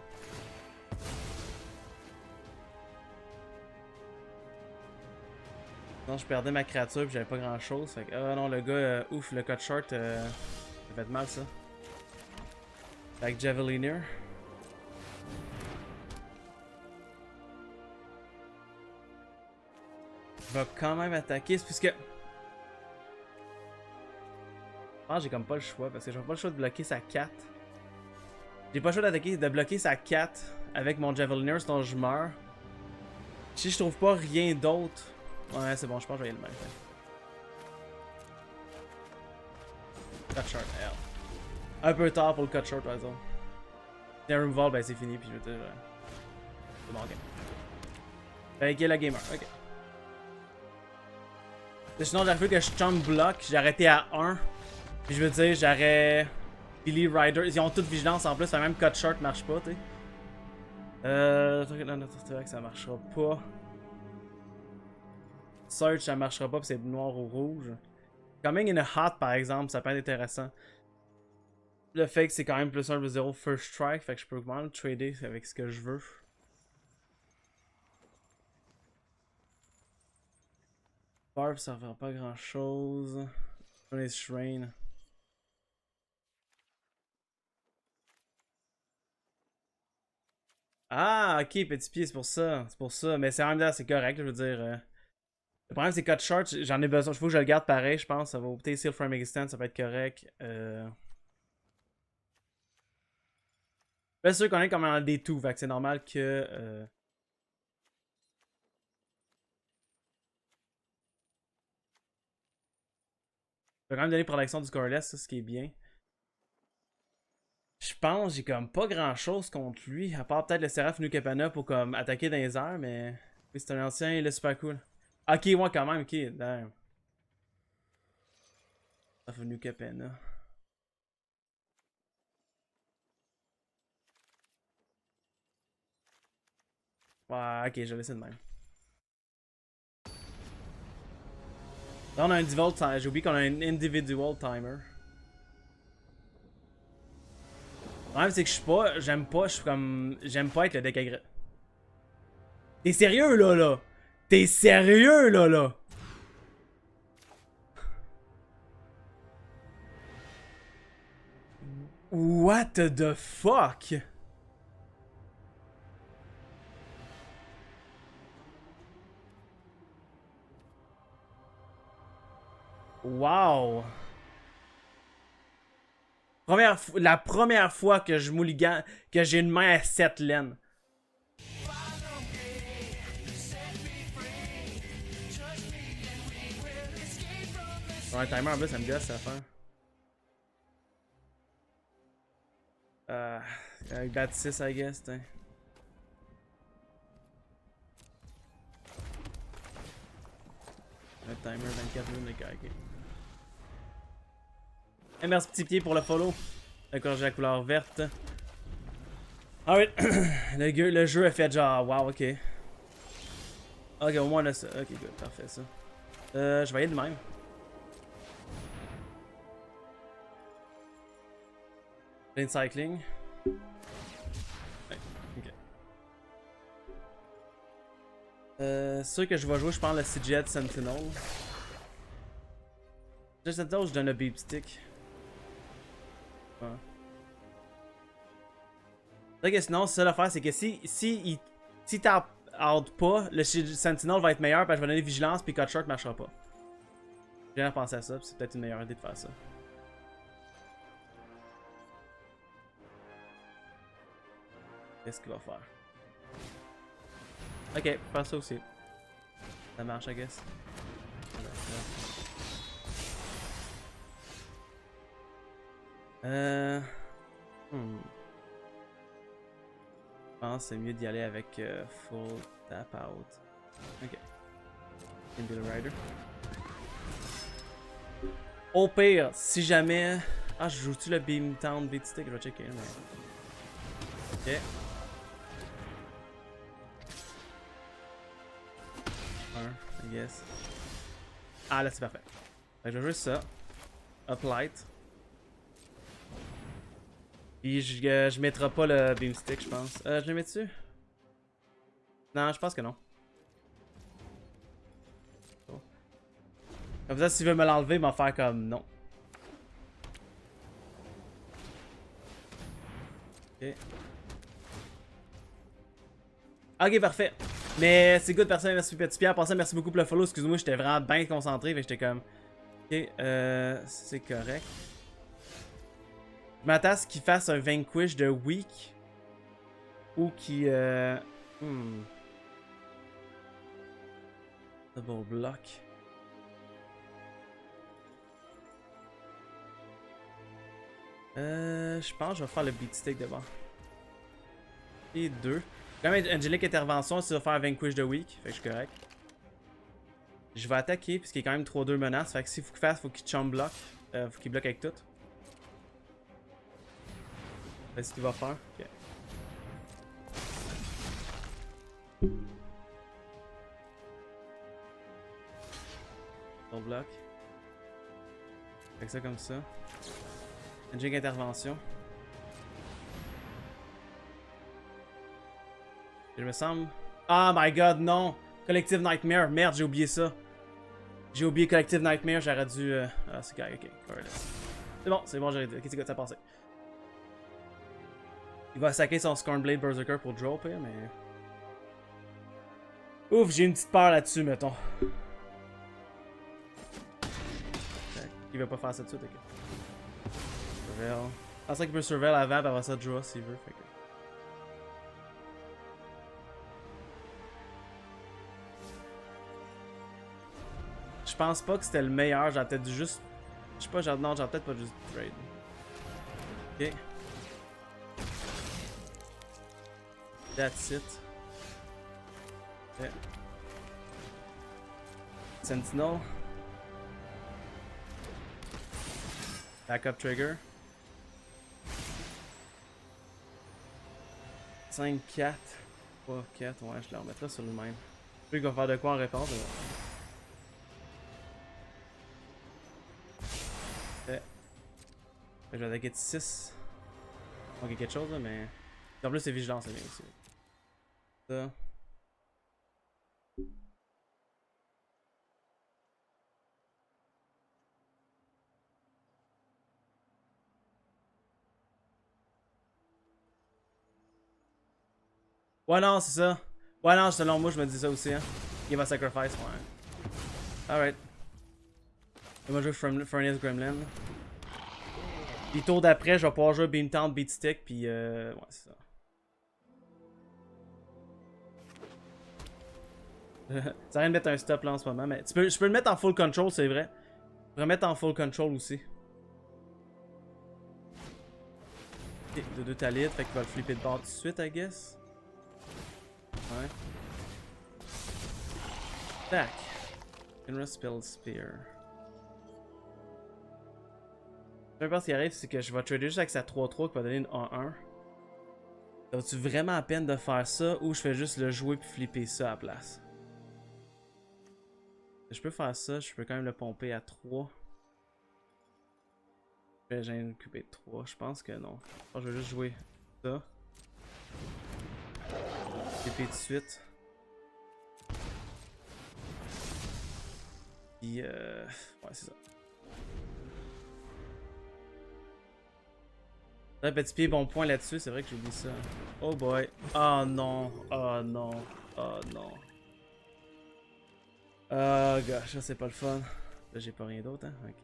Non, je perdais ma créature et j'avais pas grand chose. Fait que, ah non, le gars, ouf, le cut short, ça fait mal ça. Avec Javeliner. Je vais quand même attaquer, c'est puisque. Ah, j'ai comme pas le choix parce que j'ai pas le choix de bloquer sa 4. J'ai pas le choix d'attaquer, de bloquer sa 4 avec mon Javeliner, sinon je meurs. Si je trouve pas rien d'autre. Ouais, c'est bon, je pense que je vais y aller le même. Cut short, L. Un peu tard pour le cut short, par exemple. Si un removal, ben c'est fini, puis je vais te. C'est bon, ok. Avec la gamer, ok. Sinon, j'aurais fait que je chunk block, j'ai arrêté à 1. Puis je veux dire, j'aurais. Billy Rider, ils ont toute vigilance en plus, même cut short marche pas, tu sais. C'est vrai que ça marchera pas. Search, ça marchera pas, pis c'est noir ou rouge. Coming in a hot, par exemple, ça peut être intéressant. Le fait que c'est quand même plus 1/0 first strike, fait que je peux vraiment le trader avec ce que je veux. Barb, ça ne pas grand chose. Furnace Shrine. Ah, ok, petit pied, c'est pour ça. C'est pour ça. Mais c'est en même temps, c'est correct, je veux dire. Le problème, c'est cut short, j'en ai besoin. Il faut que je le garde pareil, je pense. Ça va peut-être essayer le frame extend, ça va être correct. Bien sûr qu'on est comme en D2, fait que c'est normal que. Je vais quand même donner protection du scoreless, ça, ce qui est bien. Je pense j'ai comme pas grand chose contre lui, à part peut-être le Seraph Nukapana pour comme attaquer dans les airs, mais. Oui, c'est un ancien, il est super cool. Ok, ouais, quand même, ok, damn. Seraph Nukapana. Ouais, ok, je vais laisser de même. Là, on a un individual timer. J'ai oublié qu'on a un individual timer. Le problème, c'est que je suis pas. J'aime pas. Je suis comme. J'aime pas être le deck agressif. T'es sérieux, là, là? T'es sérieux, là, là? What the fuck? Wow. La première fois que je mulligan, que j'ai une main à 7 laines. Un timer en plus, ça me gosse à faire. Avec bat 6, I guess, t'sais. Un timer 24 minutes de ok. Et merci petit pied pour le follow. D'accord, j'ai la couleur verte. Alright. le jeu a fait genre, wow, ok. Ok, au moins on a ça. Ok, good, parfait ça. Je vais y aller de même. Lane cycling. Ouais, ok. C'est sûr que je vais jouer, je pense, le CGET Sentinel. Le Sentinel, je donne un beep stick. Ouais. C'est vrai que sinon, c'est ça l'affaire, c'est que si t'as out pas, le Sentinel va être meilleur parce que je vais donner vigilance puis cut short marchera pas. J'ai rien pensé à ça, c'est peut-être une meilleure idée de faire ça. Qu'est-ce qu'il va faire? Ok, faire ça aussi. Ça marche, I guess. Je pense que c'est mieux d'y aller avec full tap out. Ok. Indeed Rider. Au pire, si jamais. Ah, je joue-tu le Beamtown Beat Stick? Je vais checker. Mais... ok. I guess. Ah, là c'est parfait. Fait que je vais jouer ça. Uplight. Puis je mettrai pas le Beamstick, je pense. Je le mets dessus? Non, je pense que non. Comme ça, s'il veut me l'enlever, il va faire comme non. Ok. Ok, parfait. Mais c'est good, personne. Merci, Petit Pierre. Pour ça, merci beaucoup pour le follow. Excuse-moi, j'étais vraiment bien concentré. Fait que j'étais comme. Ok, c'est correct. Je m'attends à ce qu'il fasse un Vanquish de weak. Ou qu'il. Double block. Je pense que je vais faire le beat stick devant. Et 2. Quand même, Angelic Intervention, ça va faire Vanquish the Weak. Fait que je suis correct. Je vais attaquer, puisqu'il est quand même 3-2 menaces. Fait que s'il faut qu'il fasse, faut qu'il chum block. Faut qu'il bloque avec tout. C'est ce qu'il va faire. Ok. Full block. Fait que ça comme ça. Angelic Intervention. Je me semble. Ah my god, non! Collective Nightmare, merde, j'ai oublié ça. J'ai oublié Collective Nightmare, j'aurais dû. Ah, c'est correct, ok. C'est bon, j'ai. Ok, c'est quoi, ça passé. Il va saquer son Scornblade Berserker pour draw, pire, mais. Ouf, j'ai une petite peur là-dessus, mettons. Il va pas faire ça tout de suite, ok. Surveil. Je pense qu'il peut surveil avant, puis après ça, draw s'il veut, fait que. Je pense pas que c'était le meilleur, j'aurais peut-être dû juste. Je sais pas, non, j'aurais peut-être pas juste trade. Ok. That's it. Ok. Sentinel. Backup trigger. 5-4. 3-4, ouais, je le remettrai sur le même. Lui, il va faire de quoi en réponse. Je vais attaquer de 6. Ok, quelque chose là, mais. En plus, c'est vigilant, c'est bien aussi. Ça. Ouais, non, c'est ça. Ouais, non, selon moi, je me dis ça aussi. Hein. Give a sacrifice, ouais. Alright. On va jouer Furnace Gremlin. Puis tour d'après, je vais pouvoir jouer Beamtown, Beatstick, puis ouais, c'est ça. Ça sert à rien de mettre un stop là en ce moment, mais je peux le mettre en full control, c'est vrai. Je peux le mettre en full control aussi. Ok, de 2 talites, fait qu'il va le flipper de bord tout de suite, I guess. Ouais. Tac. General Spell Spear. Peu importe ce qui arrive, c'est que je vais trader juste avec sa 3-3 qui va donner une 1-1. Ça vaut-tu vraiment la peine de faire ça ou je fais juste le jouer puis flipper ça à la place? Je peux faire ça, je peux quand même le pomper à 3. J'ai un QB de 3, je pense que non. Je vais juste jouer ça. Flipper tout de suite. Puis ouais, c'est ça. Un petit pied, bon point là-dessus, c'est vrai que j'ai oublié ça. Oh boy. Oh non. Oh non. Oh non. Oh gosh, ça c'est pas le fun. Là j'ai pas rien d'autre, hein. Ok.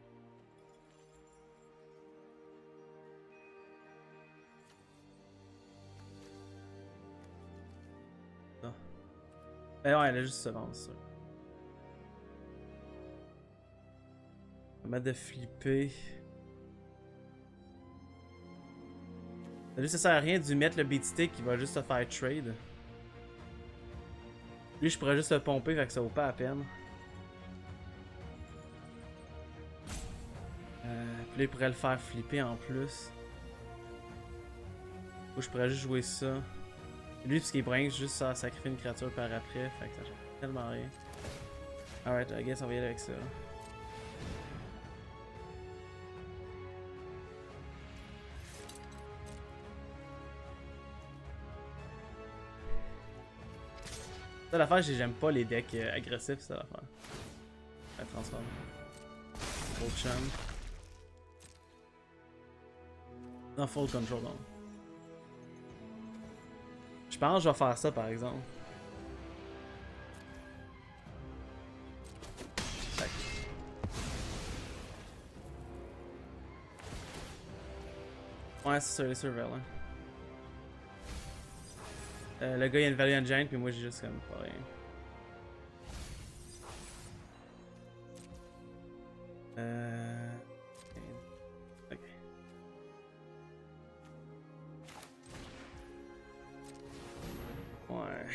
Non. Eh ouais, elle a juste semence, ça. On va mettre de flipper. Lui, ça sert à rien de lui mettre le beatstick qui va juste se faire trade. Lui, je pourrais juste le pomper, fait que ça vaut pas la peine. Puis là, il pourrait le faire flipper en plus. Ou je pourrais juste jouer ça. Lui, parce qu'il brinque juste ça sacrifier une créature par après, fait que ça change tellement rien. Alright, I guess on va y aller avec ça. Ça l'affaire, j'aime pas les decks agressifs, ça l'affaire. Elle transforme. Full chum. Non, full control, non. Je pense que je vais faire ça par exemple. Tac. Ouais, c'est ça, les surveillants. Le gars il a une Valiant Giant, puis moi j'ai juste comme pas rien. Ok. Ouais.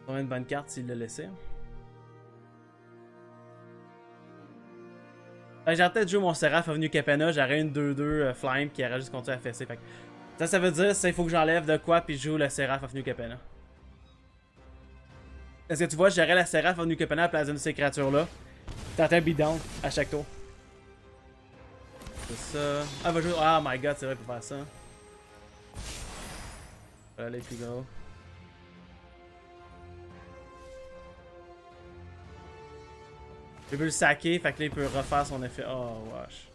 On a une bonne carte s'il l'a laissé. J'ai peut-être joué mon Seraph Avenue Capena, j'aurais une 2-2 Flame qui aurait juste continué à fesser. Fait que ça veut dire il faut que j'enlève de quoi puis je joue le Seraph Avenue Capena. Est-ce que tu vois, j'aurais la Seraph Avenue Capena à la place d'une de ces créatures-là. T'entends un beatdown à chaque tour. C'est ça. Ah, va jouer. Oh my god, c'est vrai pour faire ça. Voilà les plus gros. J'ai vu le saquer, fait que là il peut refaire son effet. Oh wesh.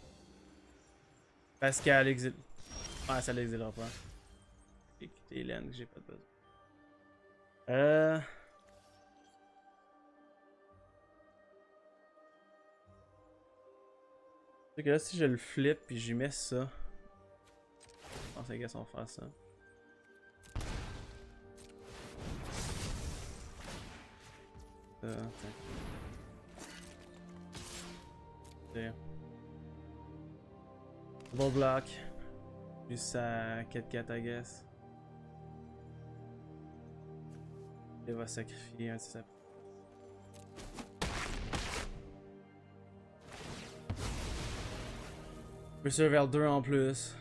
Parce qu'elle exile. Ah, ça l'exilera pas. Écoutez, Hélène, j'ai pas de besoin. C'est que là, si je le flip puis j'y mets ça. Je pense que les gars vont faire ça. Tiens. Double block. Plus à 4-4, I guess. Il va sacrifier un de ses. Preserve L2 en plus.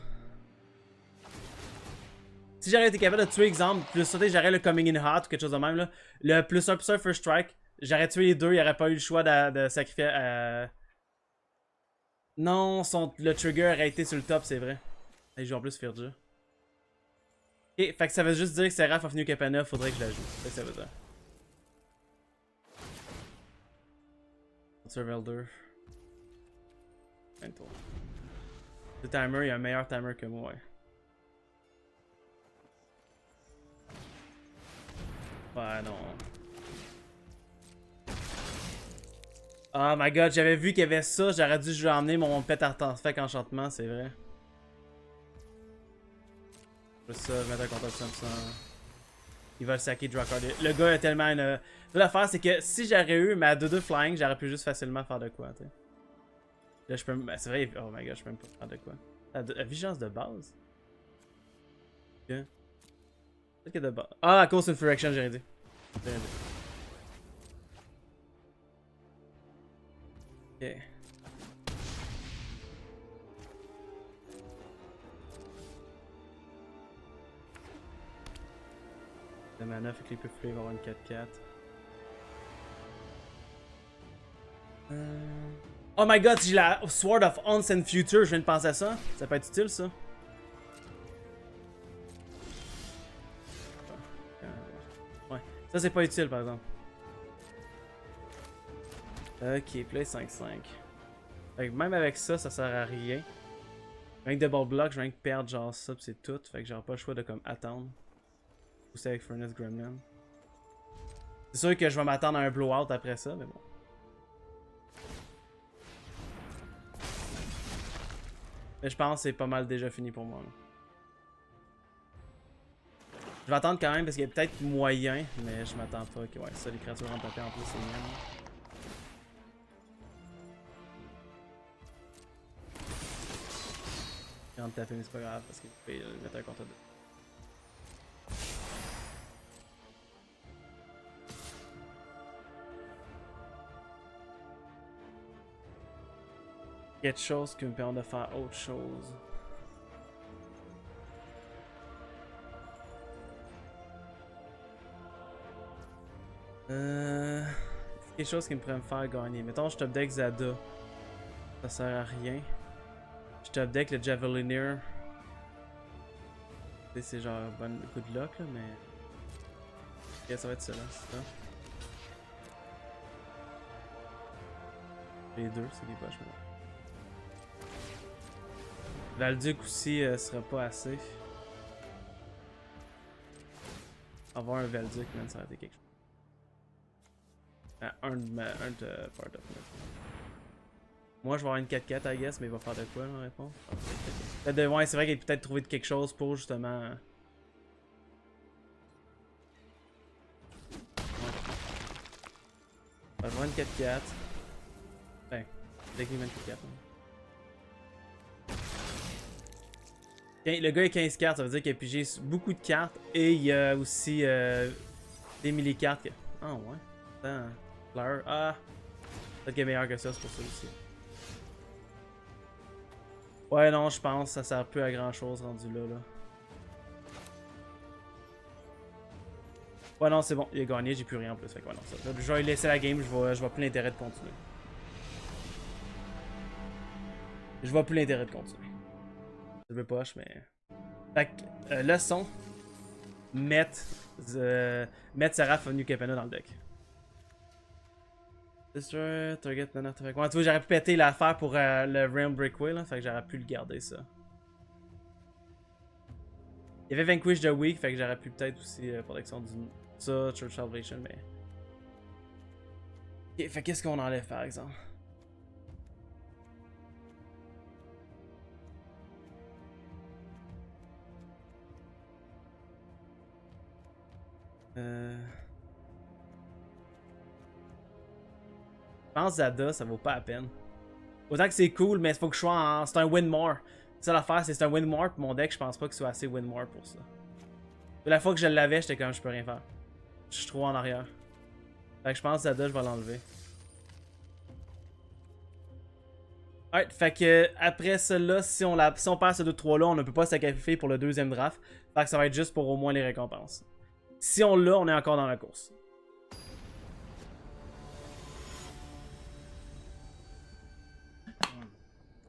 Si j'aurais été capable de tuer, exemple, plus sauter, j'aurais le Coming in Hot ou quelque chose de même, là. Le plus 1 First Strike, j'aurais tué les deux, il n'y aurait pas eu le choix de sacrifier. Non, le trigger aurait été sur le top, c'est vrai. Et je joue en plus Firja. Ok, fait que ça veut juste dire que Seraph of New Capena, faudrait que je la joue. C'est ça que ça veut dire. Preserve L2. Un tour. Le timer, il y a un meilleur timer que moi, ouais. Ouais, non. Oh my god, j'avais vu qu'il y avait ça, j'aurais dû lui emmener mon pet artefact enchantement, c'est vrai. Juste ça, mettre un contact Samson. Il va le saquer Drakard. Le gars a tellement une. L'affaire, c'est que si j'aurais eu ma 2-2 flying, j'aurais pu juste facilement faire de quoi, tu sais. Là, je peux. C'est vrai, oh my god, je peux même pas faire de quoi. La vigilance de base? Ok. Peut-être que de base. Ah, à cause d'une Infraction, j'ai rien dit. J'ai rien dit. Ok. Le mana fait que les plus il va avoir une 4-4. Oh my god, j'ai la Sword of Ancient Future, je viens de penser à ça. Ça peut être utile ça. Ouais, ça c'est pas utile par exemple. Ok, play 5-5. Fait que même avec ça, ça sert à rien. Avec double block, je viens de perdre genre ça pis c'est tout. Fait que j'aurai pas le choix de comme attendre. Pousser avec Furnace Gremlin. C'est sûr que je vais m'attendre à un blowout après ça, mais bon. Mais je pense que c'est pas mal déjà fini pour moi. Là. Je vais attendre quand même parce qu'il y a peut-être moyen, mais je m'attends pas que ouais, ça les créatures en taper en plus c'est mienne. J'ai envie de taper mais c'est pas grave parce qu'il peut mettre un contre 2. Quelque chose qui me permet de faire autre chose. Quelque chose qui me pourrait me faire gagner. Mettons, je top deck Zada. Ça sert à rien. Je top deck le Javeliner. C'est genre bon coup de luck là, mais. Ok, ça va être ça là, c'est ça. Les deux, c'est des poches, moi. Valduc aussi sera pas assez. Avoir un Valduc, man, ça aurait été quelque chose. Un de part of net. Moi, je vais avoir une 4-4, I guess, mais il va faire de quoi, la réponse? Ouais, c'est vrai qu'il a peut-être trouvé de quelque chose pour justement. Ouais. Je vais avoir une 4-4. Ben, dès qu'il met une 4-4. Hein. Le gars a 15 cartes, ça veut dire qu'il a pigé beaucoup de cartes. Et il y a aussi des millicartes. Ah ouais. Attends. Fleur. Ah. Peut-être qu'il est meilleur que ça, c'est pour ça aussi. Ouais, non, je pense que ça sert plus à grand chose rendu là. Ouais, non, c'est bon, il a gagné, j'ai plus rien en plus. Fait que ouais, non, ça. Je vais lui laisser la game, je vois plus l'intérêt de continuer. Je vois plus l'intérêt de continuer. Je veux pas, mais. Fait que, leçon. Mettre Seraph New Capenna dans le deck. Destroy, target non artefact. Ouais, tu vois, j'aurais pu péter l'affaire pour le Realm Breakaway, là. Fait que j'aurais pu le garder, ça. Il y avait Vanquish the Weak, fait que j'aurais pu peut-être aussi protection du. Ça, Church Salvation, mais. Ok, fait qu'est-ce qu'on enlève par exemple? Je pense Zada, ça vaut pas la peine. Autant que c'est cool, mais il faut que je sois en. C'est un win more. C'est ça l'affaire, c'est un win more, pis mon deck, je pense pas que ce soit assez win more pour ça. La fois que je l'avais, j'étais comme je peux rien faire. Je suis trop en arrière. Fait que je pense que Zada, je vais l'enlever. Alright, fait que après cela, si on passe ce 2-3 là, on ne peut pas sacrifier pour le deuxième draft. Fait que ça va être juste pour au moins les récompenses. Si on l'a, on est encore dans la course.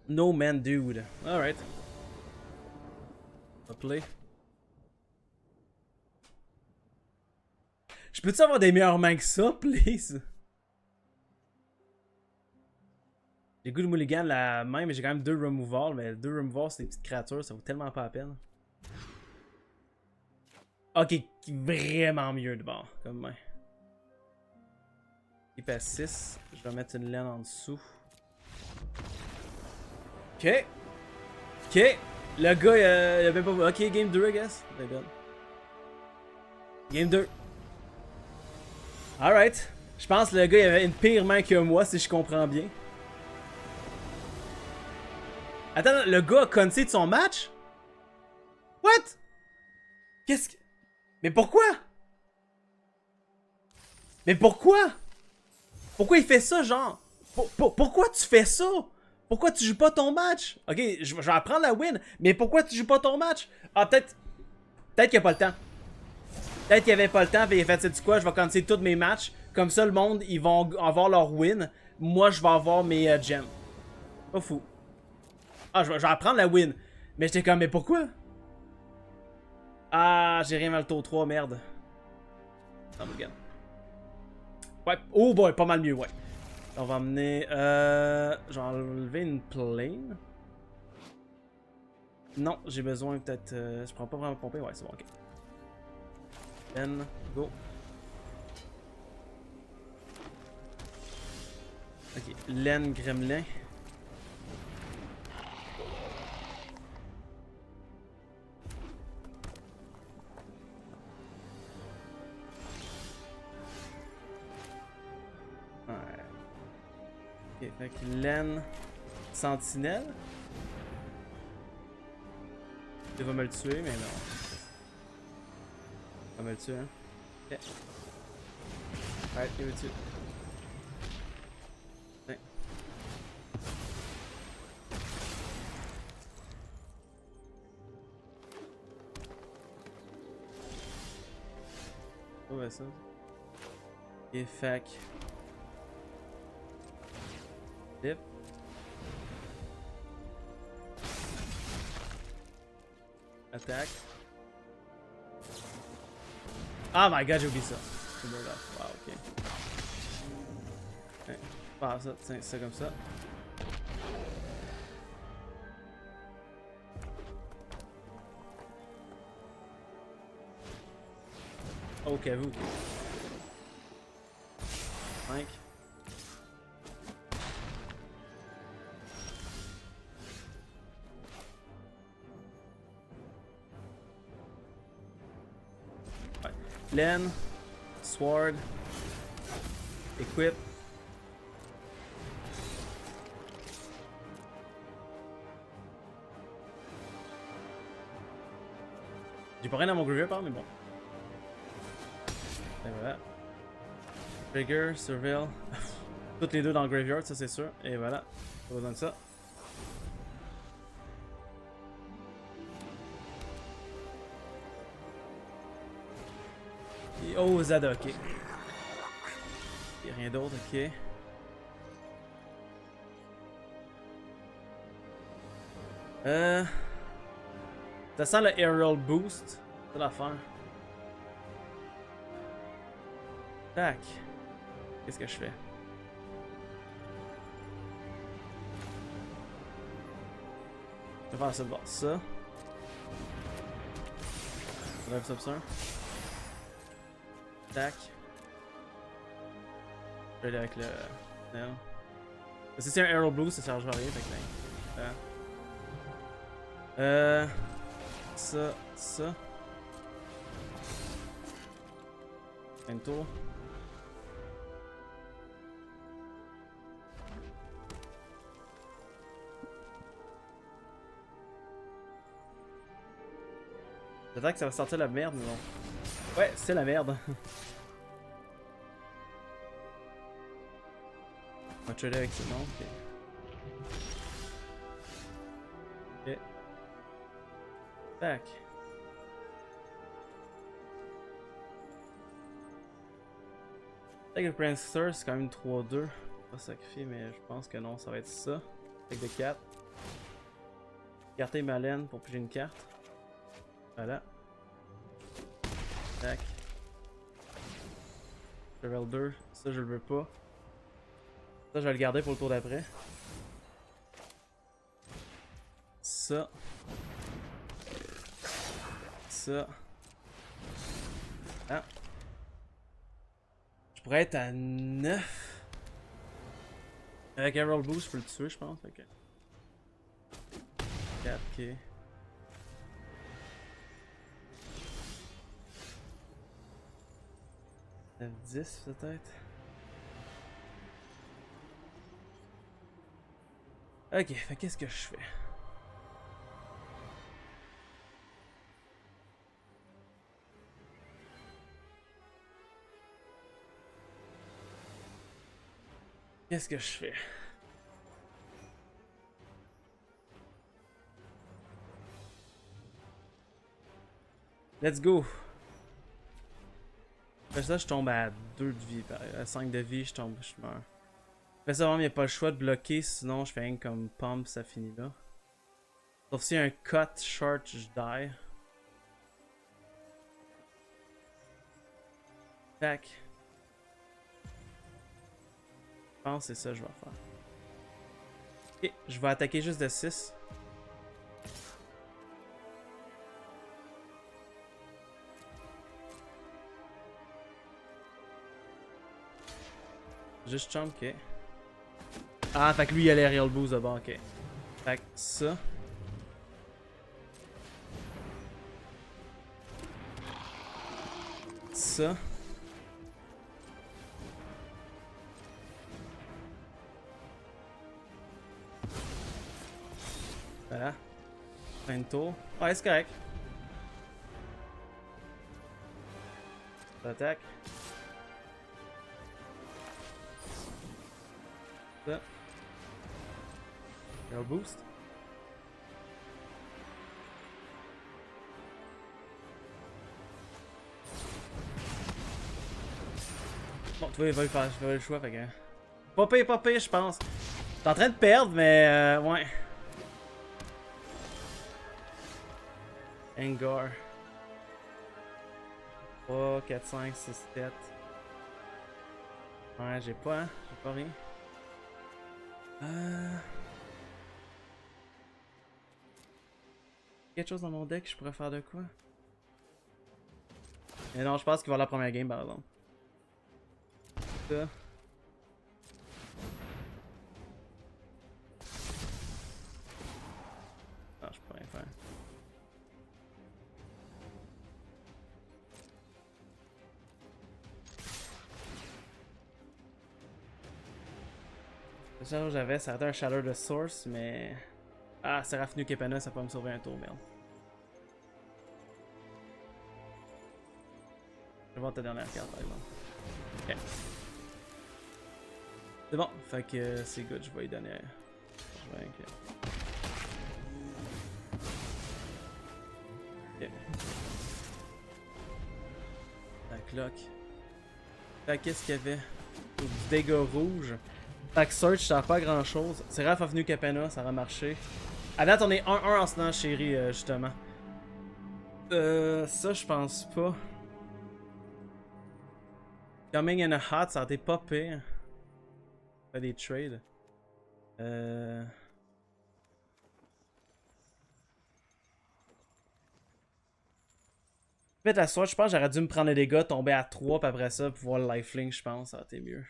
No man dude. Alright. On va play. Je peux-tu avoir des meilleures mains que ça, please? J'ai goût de mulligan la main, mais j'ai quand même 2 removals. Mais 2 removals, c'est des petites créatures, ça vaut tellement pas la peine. Ok, vraiment mieux de bord, comme main. Il passe 6. Je vais mettre une laine en dessous. Ok. Ok. Le gars, il a même pas. Ok, game 2, I guess. Game 2. Alright. Je pense que le gars il avait une pire main que moi, si je comprends bien. Attends, le gars a concédé de son match? What? Qu'est-ce que. Mais pourquoi? Mais pourquoi? Pourquoi il fait ça, genre? Pourquoi tu fais ça? Pourquoi tu joues pas ton match? Ok, je vais apprendre la win, mais pourquoi tu joues pas ton match? Ah, peut-être qu'il a pas le temps. Peut-être qu'il avait pas le temps, et il a fait, sais-tu quoi, je vais canceller tous mes matchs. Comme ça, le monde, ils vont avoir leur win. Moi, je vais avoir mes gems. Pas fou. Ah, je vais apprendre la win. Mais j'étais comme, mais pourquoi? Ah, j'ai rien mal le tour 3, merde. Oh my god. Ouais, oh boy, pas mal mieux, ouais. On va emmener. Je vais enlever une plane. Non, j'ai besoin peut-être. Je prends pas vraiment pomper, ouais, c'est bon, ok. N, go. Ok, laine gremlin. Ouais. Ok, fait que laine sentinelle. Il va me le tuer, mais non. Il va me le tuer, hein. Ok. Ouais, il va me tuer. Ouais. Oh, ouais, ça. Et fac. Flip. Attaque. Ah my god, j'ai oublié ça. Wow, ok. Ouais. Ah, ça, tiens, c'est comme ça. Ok, vous. 5. Ouais. Laine. Sword. Equip. J'ai pas rien dans mon graveyard, mais bon. Et voilà. Trigger, Surveil. Toutes les deux dans le graveyard, ça c'est sûr. Et voilà. Pas besoin de ça. Et oh, Zada, ok. Y'a rien d'autre, ok. Ça sent le Aerial Boost. C'est l'affaire. Tac. Qu'est-ce que je fais? Je vais faire ça de bord. Ça. Drive Subsur. Tac. Je vais aller avec le. Non. Si c'est un Aerial Boost, ça sert à rien. Fait que ça. Un tour. J'attends que ça va sortir la merde, mais non. Ouais, c'est la merde. On va trader avec ce nom, ok. Ok. Tac. Avec le Prancer, c'est quand même 3-2. Pas sacrifié, mais je pense que non, ça va être ça. Avec de 4. Carter ma laine pour piger une carte. Voilà. Tac. Level 2, ça je le veux pas. Ça je vais le garder pour le tour d'après. Ça. Ça. Ah. Je pourrais être à 9. Avec un roll boost, je peux le tuer, je pense. Ok. 4, ok. 10 peut-être. Ok, fait qu'est-ce que je fais? Qu'est-ce que je fais? Let's go! Après ça, je tombe à 2 de vie. À 5 de vie, je tombe, je meurs. Après ça, vraiment, il n'y a pas le choix de bloquer, sinon je fais rien comme pump, ça finit là. Sauf si un cut short, je die. Tac. Je pense que c'est ça que je vais faire. Ok, je vais attaquer juste de 6. Juste chump, ok. Ah, fait que lui il a l'aerial boost de bord, ok. Fait que ça. Ça. Voilà. Fin de tour. Ouais, c'est correct. Attaque. Ça. Aerial boost. Bon, tu vois, il va lui faire le choix, fait que. Pas pire, je pense. T'es en train de perdre, mais ouais. Engar. 3, 4, 5, 6, 7. Ouais, j'ai pas, hein. J'ai pas rien. Quelque chose dans mon deck, je pourrais faire de quoi? Mais non, je pense qu'il va la première game, par exemple. Ça. Non, je peux rien faire. Le seul que j'avais, ça aurait été un Shatter de Source, mais. Ah, Seraph Nuke Epana, ça peut me sauver un tour, merde. vais voir ta dernière carte par exemple. Ok. C'est bon, fait que c'est good, je vais y donner. Je vais ok. La cloque. Fait qu'est-ce qu'il y avait? Du dégât rouge. Tac search, ça sert pas à grand chose. C'est Raph Avenue Capena, ça aurait marché. À date, on est 1-1 en ce moment, chérie, justement. Ça, je pense pas. Coming in a hot, ça aurait été pas pire. Fait des trades. Fait la swatch, je pense que j'aurais dû me prendre les dégâts, tomber à 3, puis après ça, pouvoir le lifelink, je pense, ça aurait été mieux.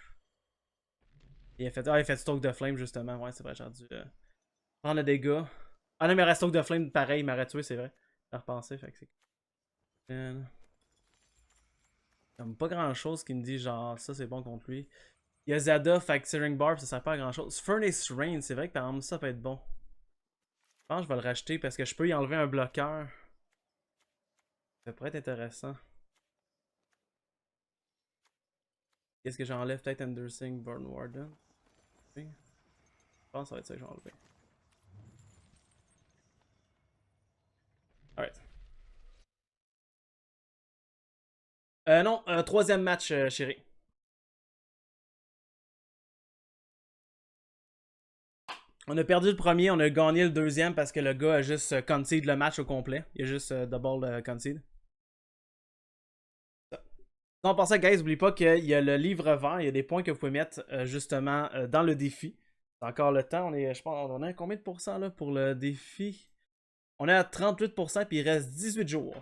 Il a fait, il a fait Stoke de Flame, justement. Ouais, c'est vrai, j'aurais dû prendre les dégâts. Ah non, mais il reste Stoke de Flame, pareil, il m'aurait tué, c'est vrai. J'ai repensé, fait que c'est. Comme pas grand chose qui me dit genre ça c'est bon contre lui. Il y a Zada, fait que Searing Barb, ça sert pas à grand chose. Furnace Rain, c'est vrai que par exemple ça peut être bon. Je pense que je vais le racheter parce que je peux y enlever un bloqueur. Ça pourrait être intéressant. Qu'est-ce que j'enlève? Peut-être Undersing, Burn Warden. Je pense que ça va être ça que je vais enlever. Alright. Non, troisième match, chérie. On a perdu le premier, on a gagné le deuxième parce que le gars a juste concede le match au complet. Il a juste double concede. Non, pour ça, guys, n'oubliez pas qu'il y a le livre vert, il y a des points que vous pouvez mettre justement dans le défi. C'est encore le temps, je pense, on a combien de pourcents là pour le défi? On est à 38% puis il reste 18 jours.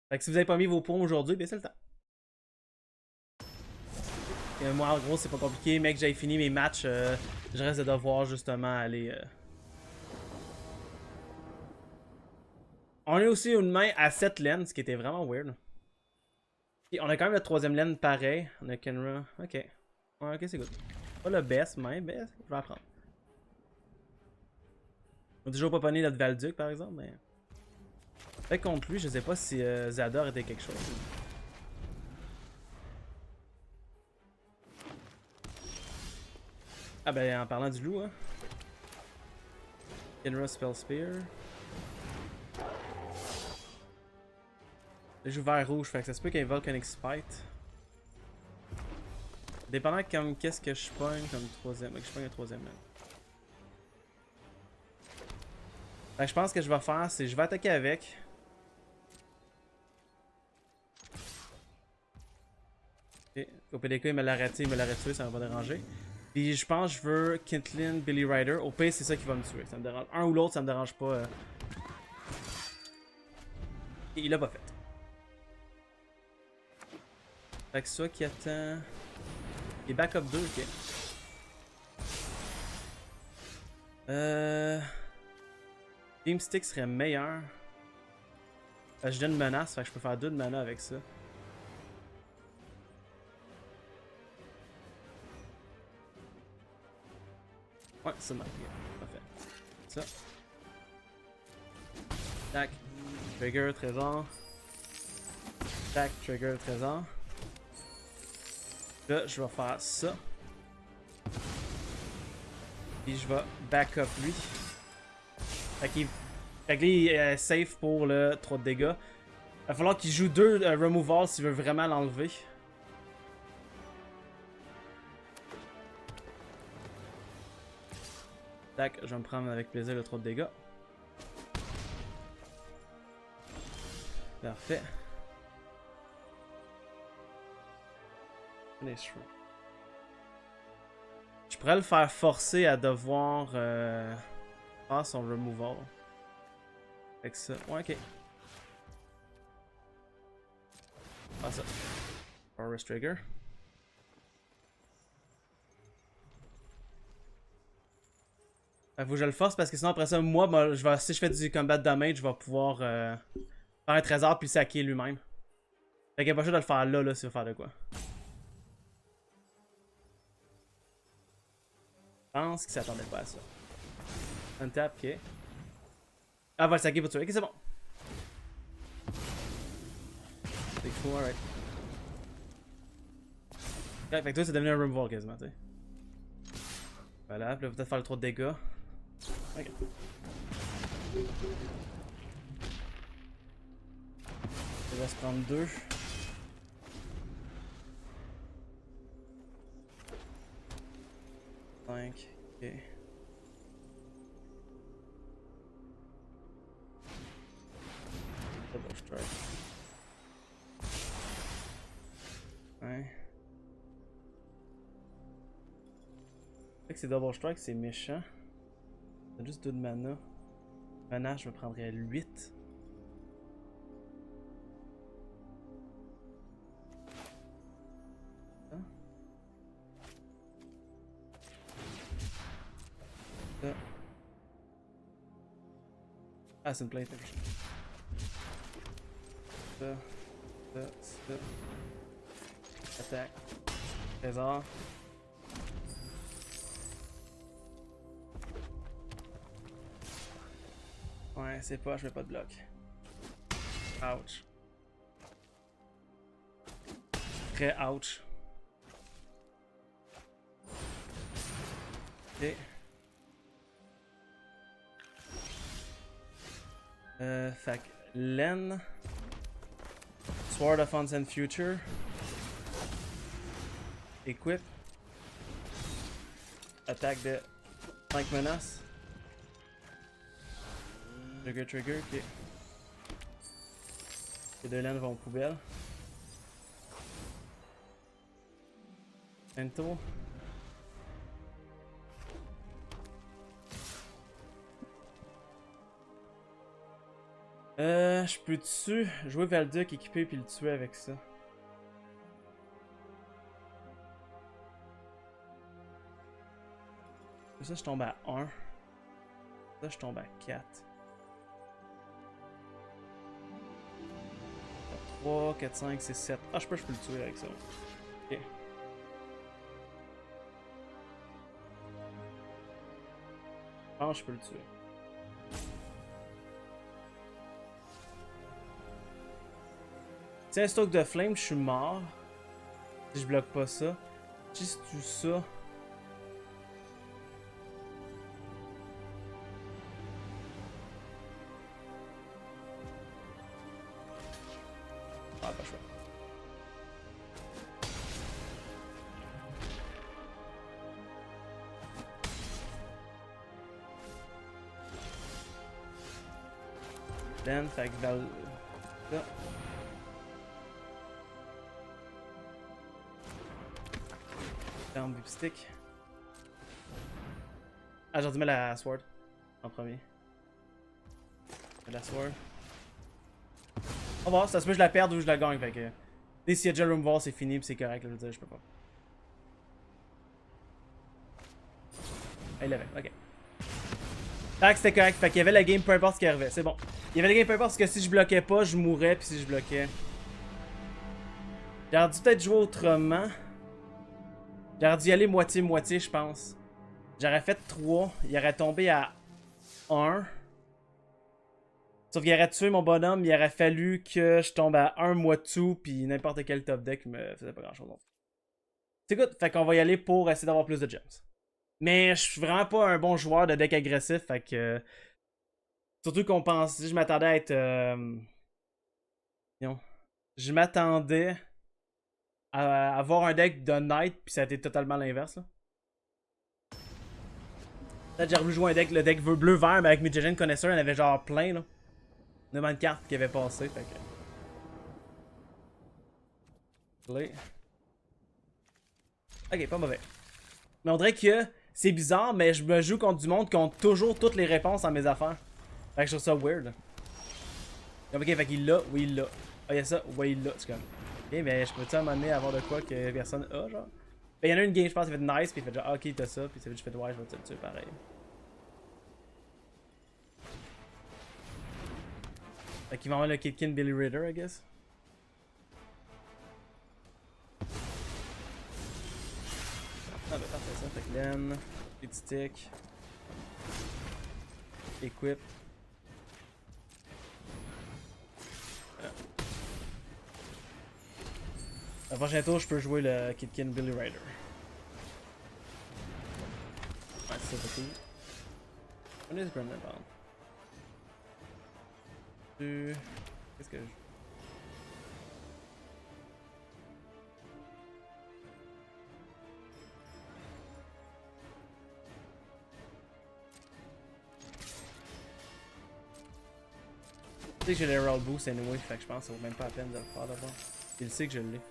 Fait que si vous n'avez pas mis vos points aujourd'hui, bien c'est le temps. Et moi, en gros, c'est pas compliqué, mec, j'ai fini mes matchs, je reste de devoir justement aller. On est aussi une main à 7 lanes, ce qui était vraiment weird. Et on a quand même le troisième lane pareil. On a Kenra. Ok. Ouais, ok, c'est good. Pas le best, mais best. Je vais apprendre. On a toujours pas pogné notre Valduc par exemple, mais. Fait contre lui, je sais pas si Zador était quelque chose. Ah ben en parlant du loup, hein. Kenra Spell Spear. Je joue vert rouge, fait que ça se peut qu'il y ait Volcanic Spite. Dépendant comme qu'est-ce que je pogne comme troisième. Je pogne un troisième là. Fait que je pense que je vais faire, c'est je vais attaquer avec. Ok. Au PDK il me l'a raté, il me l'a tué, ça va pas déranger. Puis je pense que je veux Kintlin, Billy Rider. Au pire c'est ça qui va me tuer. Ça me dérange. Un ou l'autre ça me dérange pas. Et il l'a pas fait. Fait que soit qui attend. Et backup 2, ok. Game Stick serait meilleur. Je donne une menace, fait que je peux faire 2 de mana avec ça. Ouais, c'est marqué. Parfait. Ça. Tac. Trigger, trésor. Tac, trigger, trésor. Là, je vais faire ça. Puis je vais back up lui. Fait que lui, il est safe pour le 3 de dégâts. Il va falloir qu'il joue 2 removal s'il veut vraiment l'enlever. Tac, je vais me prendre avec plaisir le 3 de dégâts. Parfait. Je pourrais le faire forcer à devoir faire son removal. Avec ça. Ouais, ok. Ah, ça. Forest Trigger. Faut que je le force parce que sinon après ça, moi, si je fais du combat damage, je vais pouvoir faire un trésor puis le saquer lui-même. Fait qu'il n'y a pas choix de le faire là, s'il veut faire de quoi. Je pense qu'il s'attendait pas à ça. Untap, ok. Ah, va le saquer pour tuer. Ok, c'est bon. C'est cool, alright. Ouais, fait que toi, c'est devenu un room wall quasiment, tu sais. Voilà, puis là, peut-être faire le trop de dégâts. Ok. Il va se prendre 2. Ok. Double strike. Ouais. Fait que c'est double strike, c'est méchant. T'as juste 2 de mana. Mana, je me prendrais 8. Hein? Ça. Ah, c'est une plate. Ça. Attaque. Trésor. Ouais, c'est pas, je fais pas de bloc. Ouch. Très ouch. Ok. Fait que Len. Sword of Ancient Future. Equip. Attaque de 5 menaces. Trigger, ok. Les 2 laines vont aux poubelles. Ento. Je peux-tu jouer Valduc équipé puis le tuer avec ça? Ça, je tombe à 1. Ça, je tombe à 4. 3, 4, 5, 6, 7. Ah, je peux le tuer avec ça. Ok. Je pense que je peux le tuer. Tiens, stock de flame, je suis mort. Si je bloque pas ça. Si je tue ça. Ah, pas choix. Then, fait que Val. Là. Down Whipstick. Ah, j'ai dû mettre la Sword en premier. La Sword. On va voir, ça se peut que je la perde ou je la gagne. Fait que. Dès s'il y a déjà Room Wall, c'est fini, pis c'est correct, là, je veux dire, je peux pas. Ah, il l'avait, ok. Fait que c'était correct, fait qu'il y avait la game peu importe ce qui arrivait, c'est bon. Il y avait la game peu importe parce que si je bloquais pas, je mourrais, pis si je bloquais. J'aurais dû peut-être jouer autrement. J'aurais dû y aller moitié-moitié, je pense. J'aurais fait 3, il aurait tombé à 1. Sauf qu'il aurait tué mon bonhomme, il aurait fallu que je tombe à 1 moi tout, puis n'importe quel top deck me faisait pas grand chose. C'est good, fait qu'on va y aller pour essayer d'avoir plus de gems. Mais je suis vraiment pas un bon joueur de deck agressif, fait que. Surtout qu'on pense. Je m'attendais à être. Non. Je m'attendais à avoir un deck de Knight, puis ça a été totalement l'inverse. Peut-être j'ai voulu jouer un deck, le deck bleu-vert, mais avec Midgegen Connaisseur, il y en avait genre plein là. Tellement de cartes qui avaient passé, fait que. Play. Ok, pas mauvais. Mais on dirait que c'est bizarre, mais je me joue contre du monde qui ont toujours toutes les réponses à mes affaires. Fait que je trouve ça weird. Ok, fait qu'il l'a, oui il l'a. Ah, y'a ça, oui il l'a, c'est comme. Ok, mais je peux-tu à un moment donné avoir de quoi que personne a, genre? Ben, y'en a une game, je pense, qui fait nice, puis il fait genre, ok, t'as ça, puis ça fait juste fait, ouais, je vais te le tuer pareil. Fait qu'il va avoir le Kitkin Billy Ritter, I guess. Ah, ben, parfait ça. Fait que Len, petit stick, equip. Le prochain tour, je peux jouer le Kitkin Billy Rider. Ouais, c'est ça, c'est cool. On est ce Gremlin, par exemple. Qu'est-ce que je. Je sais que j'ai les roll boost anyway, fait que je pense que ça vaut même pas la peine de le faire d'abord. Il sait que je l'ai.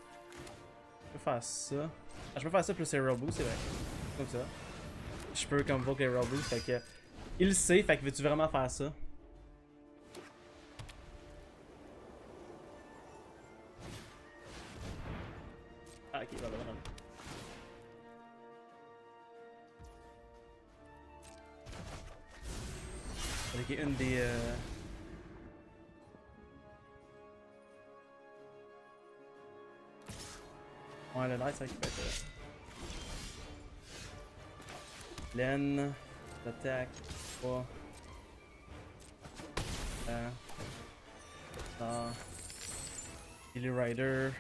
Je peux faire ça. Ah, je peux faire ça plus les roll boost, c'est vrai. Comme ça. Je peux convoquer les roll boost, fait que. Il sait, fait que veux-tu vraiment faire ça? Ah, ok, bah, bah. Ok, une des. Ouais, le light, c'est vrai qu'il peut être. Laine. L'attaque. 3. Billy Rider.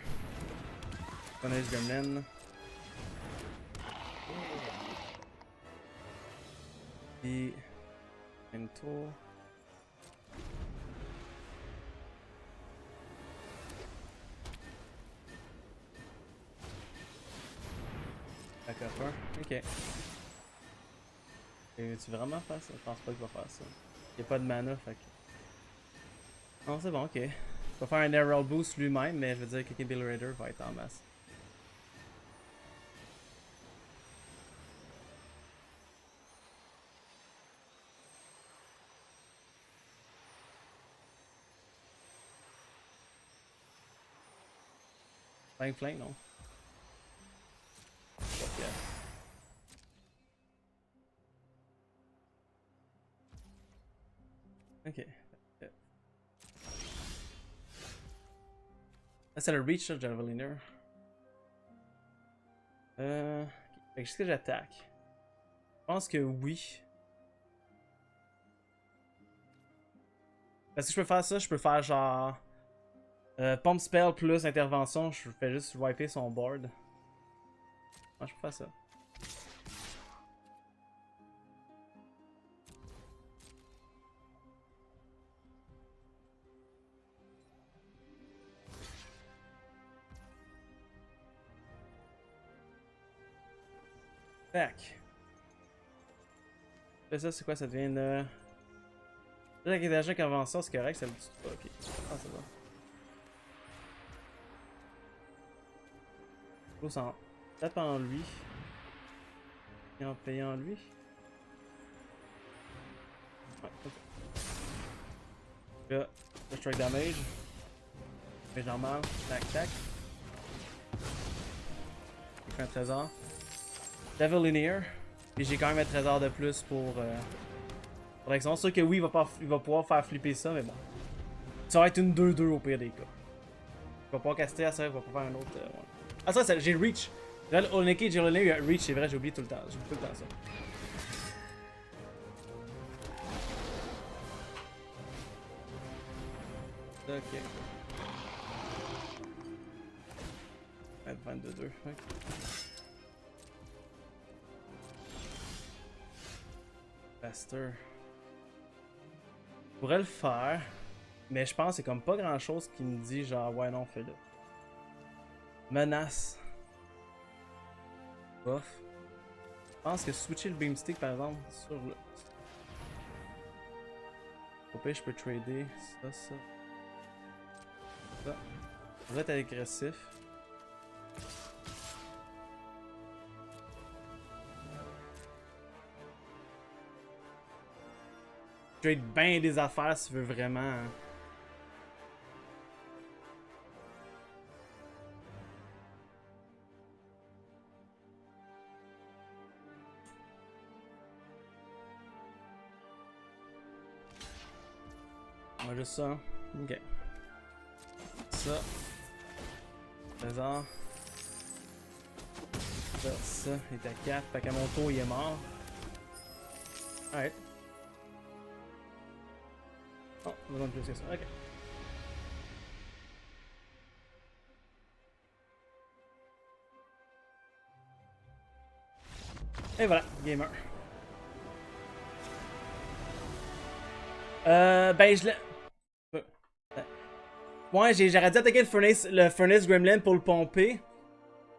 Connaisse Gremlin. Puis. Mento. D'accord, ok. Et tu vraiment faire ça? Je pense pas qu'il va faire ça. Il n'y a pas de mana, fait que. Non, c'est bon, ok. Il va faire un Air Roll Boost lui-même, mais je veux dire que Billy Raider va être en masse. Flank flank, non? Yeah. Ok. Ah, c'est le reach, ça, Javeliner. Fait que est-ce que j'attaque? Je pense que oui. Parce que je peux faire ça, je peux faire genre. Pump spell plus intervention, je fais juste wiper son board. Ah, je peux faire ça. Tac. Là, ça, c'est quoi? Ça devient une. Là, avec des qui avancent ça, c'est correct, ça le tue pas. Ok. Ah, c'est bon. Gros, ça en tape en lui. Et en payant lui. Ouais, ok. Là, strike damage. Damage normal. Tac, tac. Il fait un trésor. Devil Linear. Et j'ai quand même un trésor de plus pour. Pour l'action. C'est sûr que oui, il va pouvoir faire flipper ça, mais bon. Ça va être une 2-2 au pire des cas. Il va pouvoir caster à ça, il va pouvoir faire un autre. Ouais. Ah, ça, j'ai Reach. Là, Oneki, j'ai le Reach, c'est vrai, j'ai oublié tout le temps. J'oublie tout le temps ça. Ok. 22-2. Ok. Faster. Je pourrais le faire. Mais je pense que c'est comme pas grand chose qui me dit genre ouais non fais-le. Menace. Bof. Je pense que switcher le beamstick par exemple sur le. Au pire je peux trader ça. Ça. Ça va être agressif. Trade bien des affaires si tu veux vraiment. Hein. On va juste ça. Hein. Ok. Ça. Trésor. Ça. Il est à 4. Fait qu'à mon tour, il est mort. Alright. Oh, besoin de plus que ça. Ok. Et voilà, gamer. Ben je l'ai... Ouais, j'aurais dû attaquer le Furnace Gremlin pour le pomper.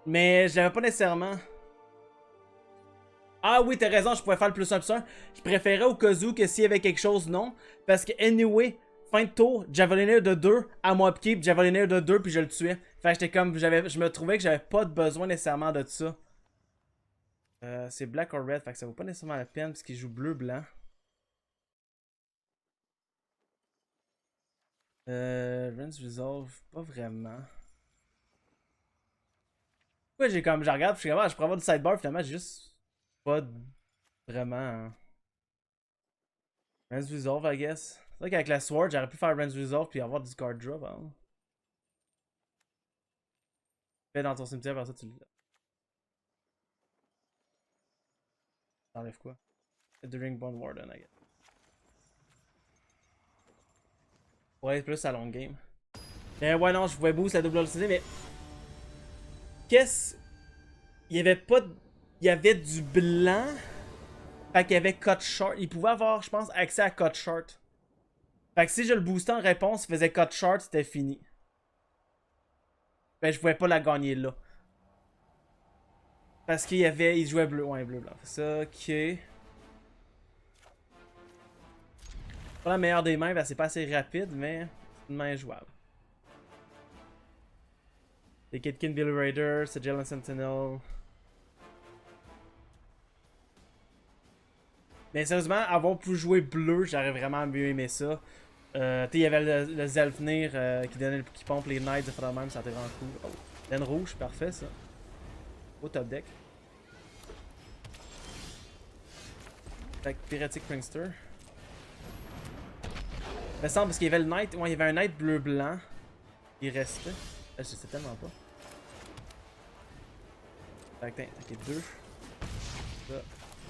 Mais je l'avais pas nécessairement. Ah oui, t'as raison, je pourrais faire le plus 1 plus 1. Je préférais au cas où que s'il y avait quelque chose, non. Parce que, anyway, fin de tour, Javeliner de 2 à moi pied, puis Javeliner de 2, puis je le tuais. Fait que j'étais comme, je me trouvais que j'avais pas de besoin nécessairement de ça. C'est black or red, fait que ça vaut pas nécessairement la peine, parce qu'il joue bleu-blanc. Rinse Resolve, pas vraiment. Ouais, j'ai comme, je regarde, je suis comme, je pourrais avoir du sidebar, finalement, j'ai juste pas vraiment. Hein. Rinse Resolve, I guess. C'est vrai qu'avec la Sword, j'aurais pu faire Rinse Resolve puis avoir du card drop. Hein. Fais dans ton cimetière, par ça, tu t'enlèves quoi? During Bone Warden, I guess. Pour être plus à long game. Mais ouais, non, je pouvais boost la double velocité, mais. Qu'est-ce. Il y avait pas. Il y avait du blanc. Fait qu'il y avait cut short. Il pouvait avoir, je pense, accès à cut short. Fait que si je le boostais en réponse, il faisait cut short, c'était fini. Ben, je pouvais pas la gagner là. Parce qu'il y avait. Il jouait bleu. Ouais, bleu-blanc. Ça, ok. Pas la meilleure des mains, c'est pas assez rapide, mais c'est une main jouable. Les Kitkin Billy Raider, Sigil Sentinel. Mais sérieusement, avoir pu jouer bleu, j'aurais vraiment mieux aimé ça. Il y avait le Zelfnir qui pompe les Knights, de faire de même, ça était vraiment cool. Oh, laine rouge, parfait ça. Au top deck. Fait que Piratic Prankster. Il me semble parce qu'il y avait le Knight. Ouais, il y avait un Knight bleu-blanc. Il restait. Je sais tellement pas. Fait que ok, 2. Ça.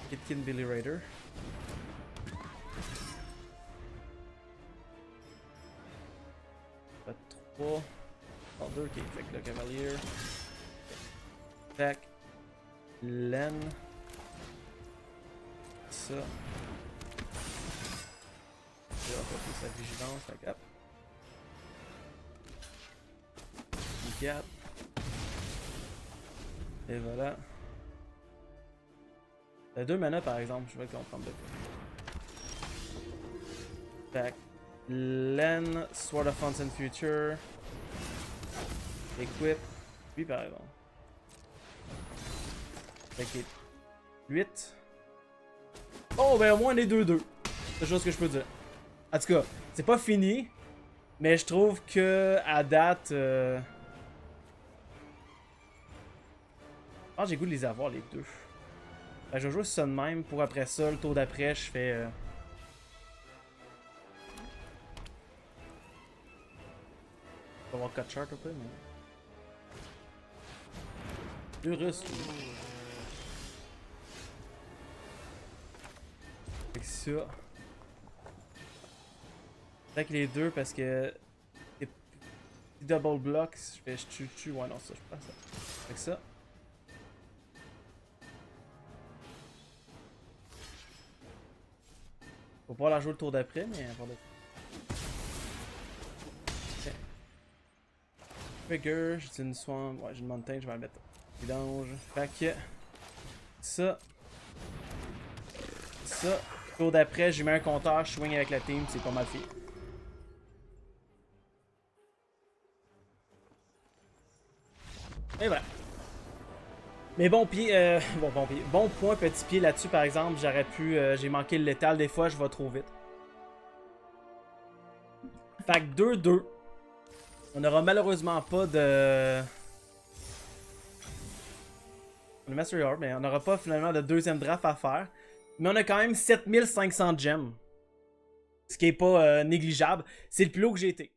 Kitkin Billy Raider. Fait 3. Oh, 2, ok. Fait que le Cavalier. Tac. Laine. Ça. On va faire plus sa vigilance. Fait que hop. 4. Et voilà. T'as 2 mana par exemple, je vais comprendre de quoi. Fait Len, Sword of Fountain Future. Equip. Lui par exemple. Fait que 8. Oh ben au moins on est 2-2. C'est la chose que je peux dire. En tout cas, c'est pas fini. Mais je trouve que à date. Ah, j'ai goût de les avoir les deux. Ben, je vais jouer ça de même pour après ça, le tour d'après, je fais. On va avoir 4 charts un peu, mais. 2 Russes. Fait que ça. Fait que les deux parce que. Double block, je tue. Ouais, non, ça, je prends ça. Fait que ça. Faut pas la jouer le tour d'après, mais pour le. Okay. Trigger, j'ai une swamp. Ouais, j'ai une montagne, je vais la mettre. Vidange. Fait que. Ça. Ça. Tour d'après, j'ai mis un compteur, je swing avec la team, c'est pas mal fait. Et voilà. Mais bon pied, bon point, petit pied là-dessus par exemple, j'aurais pu, j'ai manqué le létal, des fois je vais trop vite. Fait que 2-2. On n'aura malheureusement pas de... On a Mastery Orb, mais on n'aura pas finalement de deuxième draft à faire. Mais on a quand même 7500 gems. Ce qui est pas négligeable. C'est le plus haut que j'ai été.